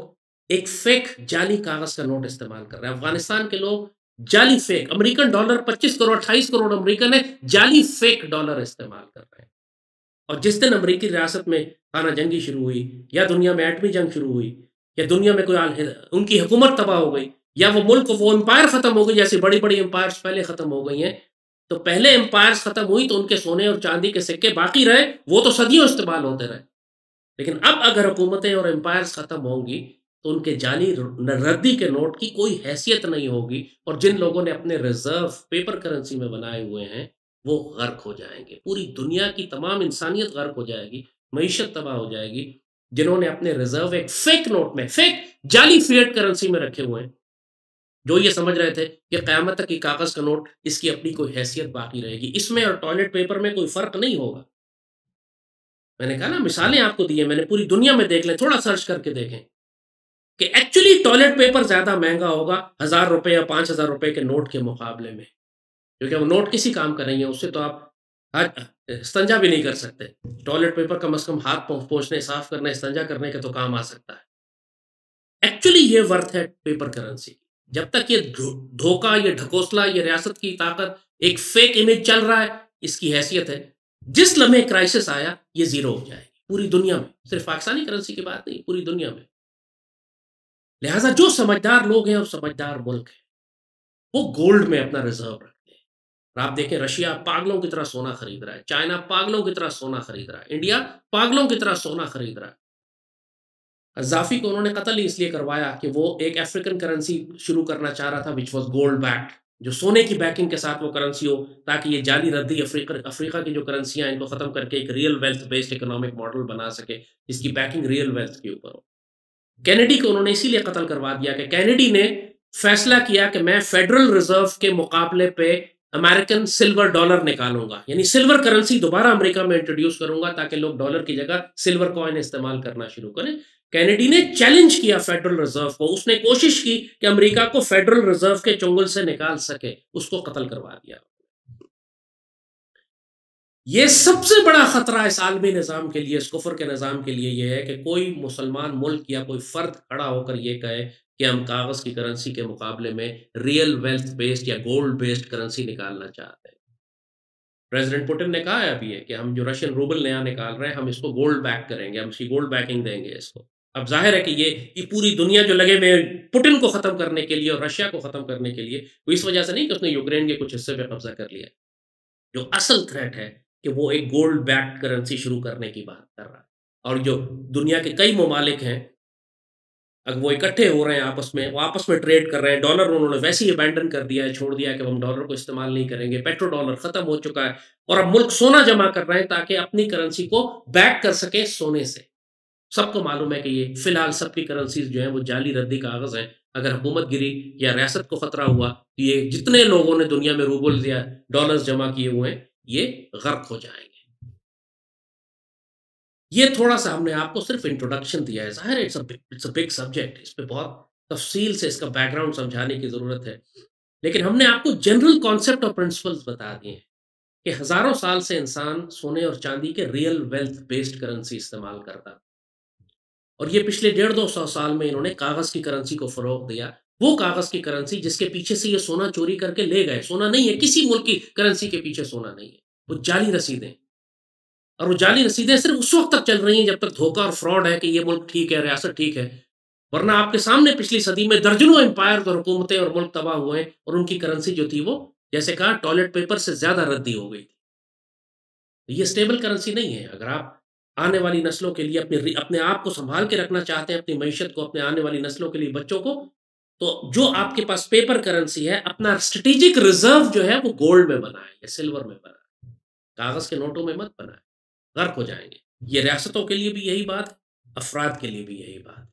ایک فیک جعلی کاغذ کا نوٹ استعمال کر رہے ہیں، افغانستان کے لوگ جعلی fake American dollar, 25 crore 28 crore American ہے، جعلی فیک ڈالر استعمال کر رہے ہیں۔ اور جس دن امریکی ریاست میں خانہ جنگی شروع ہوئی، یا دنیا میں ایٹمی جنگ شروع ہوئی، یا دنیا میں کوئی ان کی حکومت تباہ ہو گئی، یا وہ ملک وہ امپائر ختم ہو گئی، جیسی بڑی بڑی امپائرز پہلے ختم ہو گئی ہیں، تو پہلے امپائرز ختم ہوئی تو ان کے سونے اور چاندی کے سکے باقی رہے، وہ تو صدیوں استعمال ہوتے رہے، لیکن اب اگر حکومتیں اور امپائرز ختم ہوں گی تو ان کے جعلی ردی کے نوٹ کی کوئی حیثیت نہیں ہوگی، اور جن لوگوں نے اپنے ریزرو پیپر کرنسی میں بنائے ہوئے ہیں وہ غرق ہو جائیں گے، پوری دنیا کی تمام انسانیت غرق ہو جائے گی، معیشت تباہ ہو جائے گی، جنہوں نے اپنے ریزرو ایک فیک نوٹ میں، فیک جعلی فیٹ کرنسی میں رکھے ہوئے ہیں، جو یہ سمجھ رہے تھے کہ قیامت تک یہ کاغذ کا نوٹ اس کی اپنی کوئی حیثیت باقی رہے گی، اس میں اور ٹوائلٹ پیپر میں کوئی فرق نہیں ہوگا۔ میں نے کہا نا مثالیں آپ کو دی ہیں، میں نے پوری دنیا میں دیکھ لیں، تھوڑا سرچ کر کے دیکھیں کہ ایکچولی ٹوائلٹ پیپر زیادہ مہنگا ہوگا 1000 روپے یا 5000 روپے کے نوٹ کے مقابلے میں، کیونکہ وہ نوٹ کسی کام کا نہیں ہے، اس سے تو آپ استنجا بھی نہیں کر سکتے۔ ٹوائلٹ پیپر کم از کم ہاتھ پوچھنے، صاف کرنے، استنجا کرنے کے تو کام آ سکتا ہے۔ ایکچولی یہ ورتھ ہے پیپر کرنسی، جب تک یہ دھوکہ، یہ ڈھکوسلا، یہ ریاست کی طاقت، ایک فیک امیج چل رہا ہے، اس کی حیثیت ہے۔ جس لمحے کرائسس آیا یہ زیرو ہو جائے گی پوری دنیا میں، صرف پاکستانی کرنسی کی بات نہیں، پوری دنیا میں۔ لہٰذا جو سمجھدار لوگ ہیں اور سمجھدار ملک ہیں وہ گولڈ میں اپنا ریزرو رکھتے ہیں۔ اور آپ دیکھیں رشیا پاگلوں کی طرح سونا خرید رہا ہے، چائنا پاگلوں کی طرح سونا خرید رہا ہے، انڈیا پاگلوں کی طرح سونا خرید رہا ہے۔ قذافی کو انہوں نے قتل ہی اس لیے کروایا کہ وہ ایک افریقن کرنسی شروع کرنا چاہ رہا تھا وچ واز گولڈ بیکڈ، جو سونے کی بیکنگ کے ساتھ وہ کرنسی ہو، تاکہ یہ جعلی ردی افریقہ کی جو کرنسیاں ہیں ان کو ختم کر کے ایک real wealth based economic model بنا سکے جس کی بیکنگ ریئل ویلتھ کے اوپر ہو۔ کینیڈی کو انہوں نے اسی لیے قتل کروا دیا کہ کینیڈی نے فیصلہ کیا کہ میں فیڈرل ریزرو کے مقابلے پہ امریکن سلور ڈالر نکالوں گا، یعنی سلور کرنسی دوبارہ امریکہ میں انٹروڈیوس کروں گا تاکہ لوگ ڈالر کی جگہ سلور کوائن استعمال کرنا شروع کریں۔ کینیڈی نے چیلنج کیا فیڈرل ریزرو کو، اس نے کوشش کی کہ امریکہ کو فیڈرل ریزرو کے چنگل سے نکال سکے، اس کو قتل کروا دیا۔ یہ سب سے بڑا خطرہ اس عالمی نظام کے لیے، اس کفر کے نظام کے لیے یہ ہے کہ کوئی مسلمان ملک یا کوئی فرد کھڑا ہو کر یہ کہے کہ ہم کاغذ کی کرنسی کے مقابلے میں ریئل ویلتھ بیسڈ یا گولڈ بیسڈ کرنسی نکالنا چاہتے ہیں۔ پریزیڈنٹ پوٹن نے کہا ہے ابھی ہے کہ ہم جو رشین روبل نیا نکال رہے ہیں ہم اس کو گولڈ بیک کریں گے، ہم اس کی گولڈ بیکنگ دیں گے اس کو۔ اب ظاہر ہے کہ یہ پوری دنیا جو لگے ہوئے پوٹن کو ختم کرنے کے لیے اور رشیا کو ختم کرنے کے لیے، وہ اس وجہ سے نہیں کہ اس نے یوکرین کے کچھ حصے پہ قبضہ کر لیا، جو اصل تھریٹ ہے کہ وہ ایک گولڈ بیک کرنسی شروع کرنے کی بات کر رہا ہے۔ اور جو دنیا کے کئی ممالک ہیں اگر وہ اکٹھے ہو رہے ہیں آپس میں، وہ آپس میں ٹریڈ کر رہے ہیں، ڈالر انہوں نے ویسے ہی ابینڈن کر دیا ہے، چھوڑ دیا ہے کہ ہم ڈالر کو استعمال نہیں کریں گے، پیٹرو ڈالر ختم ہو چکا ہے، اور اب ملک سونا جمع کر رہے ہیں تاکہ اپنی کرنسی کو بیک کر سکے سونے سے۔ سب کو معلوم ہے کہ یہ فی الحال سب کی کرنسیز جو ہیں وہ جعلی ردی کاغذ ہیں، اگر حکومت گری یا ریاست کو خطرہ ہوا تو یہ جتنے لوگوں نے دنیا میں روبلز یا ڈالرز جمع کیے ہوئے ہیں یہ غرق ہو جائیں گے۔ یہ تھوڑا سا ہم نے آپ کو صرف انٹروڈکشن دیا ہے، ظاہر ہے اٹس اے بگ سبجیکٹ، اس پہ بہت تفصیل سے اس کا بیک گراؤنڈ سمجھانے کی ضرورت ہے، لیکن ہم نے آپ کو جنرل کانسیپٹ اور پرنسپلز بتا دیے ہیں کہ ہزاروں سال سے انسان سونے اور چاندی کے ریئل ویلتھ بیسڈ کرنسی استعمال کرتا، اور یہ پچھلے 150-200 سال میں انہوں نے کاغذ کی کرنسی کو فروغ دیا۔ وہ کاغذ کی کرنسی جس کے پیچھے سے یہ سونا چوری کر کے لے گئے، سونا نہیں ہے، کسی ملک کی کرنسی کے پیچھے سونا نہیں ہے، وہ جعلی رسیدیں، اور وہ جعلی رسیدیں صرف اس وقت تک چل رہی ہیں جب تک دھوکہ اور فراڈ ہے کہ یہ ملک ٹھیک ہے، ریاست ٹھیک ہے، ورنہ آپ کے سامنے پچھلی صدی میں درجنوں امپائر اور حکومتیں اور ملک تباہ ہوئے ہیں، اور ان کی کرنسی جو تھی وہ جیسے کہا ٹوائلٹ پیپر سے زیادہ ردی ہو گئی تھی۔ یہ سٹیبل کرنسی نہیں ہے۔ اگر آپ آنے والی نسلوں کے لیے اپنے آپ کو سنبھال کے رکھنا چاہتے ہیں، اپنی معیشت کو، اپنے آنے والی نسلوں کے لیے، بچوں کو، تو جو آپ کے پاس پیپر کرنسی ہے اپنا اسٹریٹجک ریزرو جو ہے وہ گولڈ میں بنائیں یا سلور میں بنائیں، کاغذ کے نوٹوں میں مت بنائیں، غرق ہو جائیں گے۔ یہ ریاستوں کے لیے بھی یہی بات، افراد کے لیے بھی یہی بات،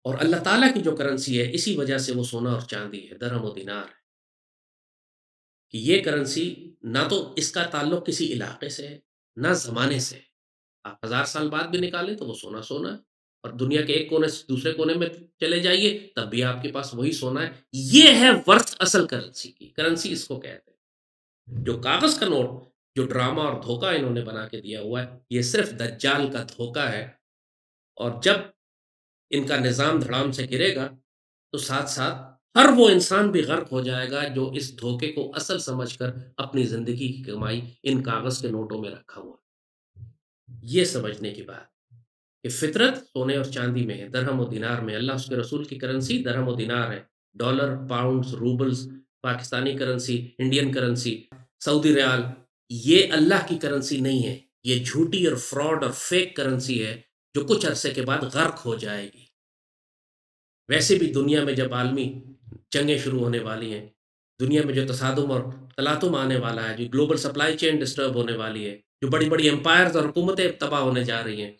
اور اللہ تعالیٰ کی جو کرنسی ہے اسی وجہ سے وہ سونا اور چاندی ہے، درہم و دینار ہے، کہ یہ کرنسی نہ تو اس کا تعلق کسی علاقے سے ہے نہ زمانے سے۔ آپ 1000 سال بعد بھی نکالیں تو وہ سونا سونا ہے، اور دنیا کے ایک کونے سے دوسرے کونے میں چلے جائیے تب بھی آپ کے پاس وہی سونا ہے۔ یہ ہے ورتھ اصل کرنسی کی، کرنسی اس کو کہتے ہیں۔ جو کاغذ کا نوٹ، جو ڈرامہ اور دھوکہ انہوں نے بنا کے دیا ہوا ہے، یہ صرف دجال کا دھوکہ ہے، اور جب ان کا نظام دھڑام سے گرے گا تو ساتھ ساتھ ہر وہ انسان بھی غرق ہو جائے گا جو اس دھوکے کو اصل سمجھ کر اپنی زندگی کی کمائی ان کاغذ کے نوٹوں میں رکھا ہوا۔ یہ سمجھنے کی بات کہ فطرت سونے اور چاندی میں ہے، درہم و دینار میں۔ اللہ اس کے رسول کی کرنسی درہم و دینار ہے، ڈالر، پاؤنڈز، روبلز، پاکستانی کرنسی، انڈین کرنسی، سعودی ریال، یہ اللہ کی کرنسی نہیں ہے، یہ جھوٹی اور فراڈ اور فیک کرنسی ہے جو کچھ عرصے کے بعد غرق ہو جائے گی۔ ویسے بھی دنیا میں جب عالمی جنگیں شروع ہونے والی ہیں، دنیا میں جو تصادم اور تلاطم آنے والا ہے، جو گلوبل سپلائی چین ڈسٹرب ہونے والی ہے، جو بڑی بڑی امپائرز اور حکومتیں تباہ ہونے جا رہی ہیں،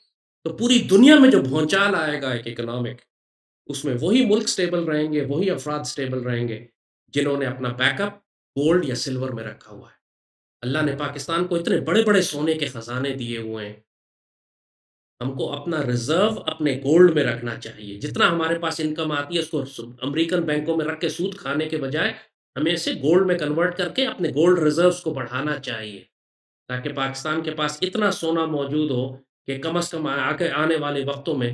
تو پوری دنیا میں جو بھونچال آئے گا ایک اکنامک، اس میں وہی ملک سٹیبل رہیں گے، وہی افراد سٹیبل رہیں گے جنہوں نے اپنا بیک اپ گولڈ یا سلور میں رکھا ہوا ہے۔ اللہ نے پاکستان کو اتنے بڑے بڑے سونے کے خزانے دیے ہوئے ہیں، ہم کو اپنا ریزرو اپنے گولڈ میں رکھنا چاہیے۔ جتنا ہمارے پاس انکم آتی ہے اس کو امریکن بینکوں میں رکھ کے سود کھانے کے بجائے ہمیں اسے گولڈ میں کنورٹ کر کے اپنے گولڈ ریزروز کو بڑھانا چاہیے، تاکہ پاکستان کے پاس اتنا سونا موجود ہو کہ کم از کم آگے آنے والے وقتوں میں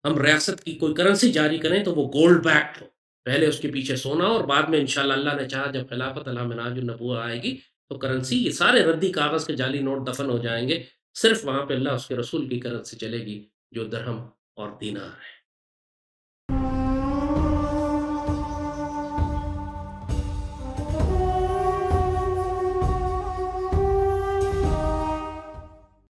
ہم ریاست کی کوئی کرنسی جاری کریں تو وہ گولڈ بیکڈ ہو، پہلے اس کے پیچھے سونا، اور بعد میں انشاءاللہ اللہ نے چاہا جب خلافت علی منہاج النبوہ آئے گی تو کرنسی، یہ سارے ردی کاغذ کے جعلی نوٹ دفن ہو جائیں گے، صرف وہاں پہ اللہ اس کے رسول کی کرنسی چلے گی جو درہم اور دینار ہے۔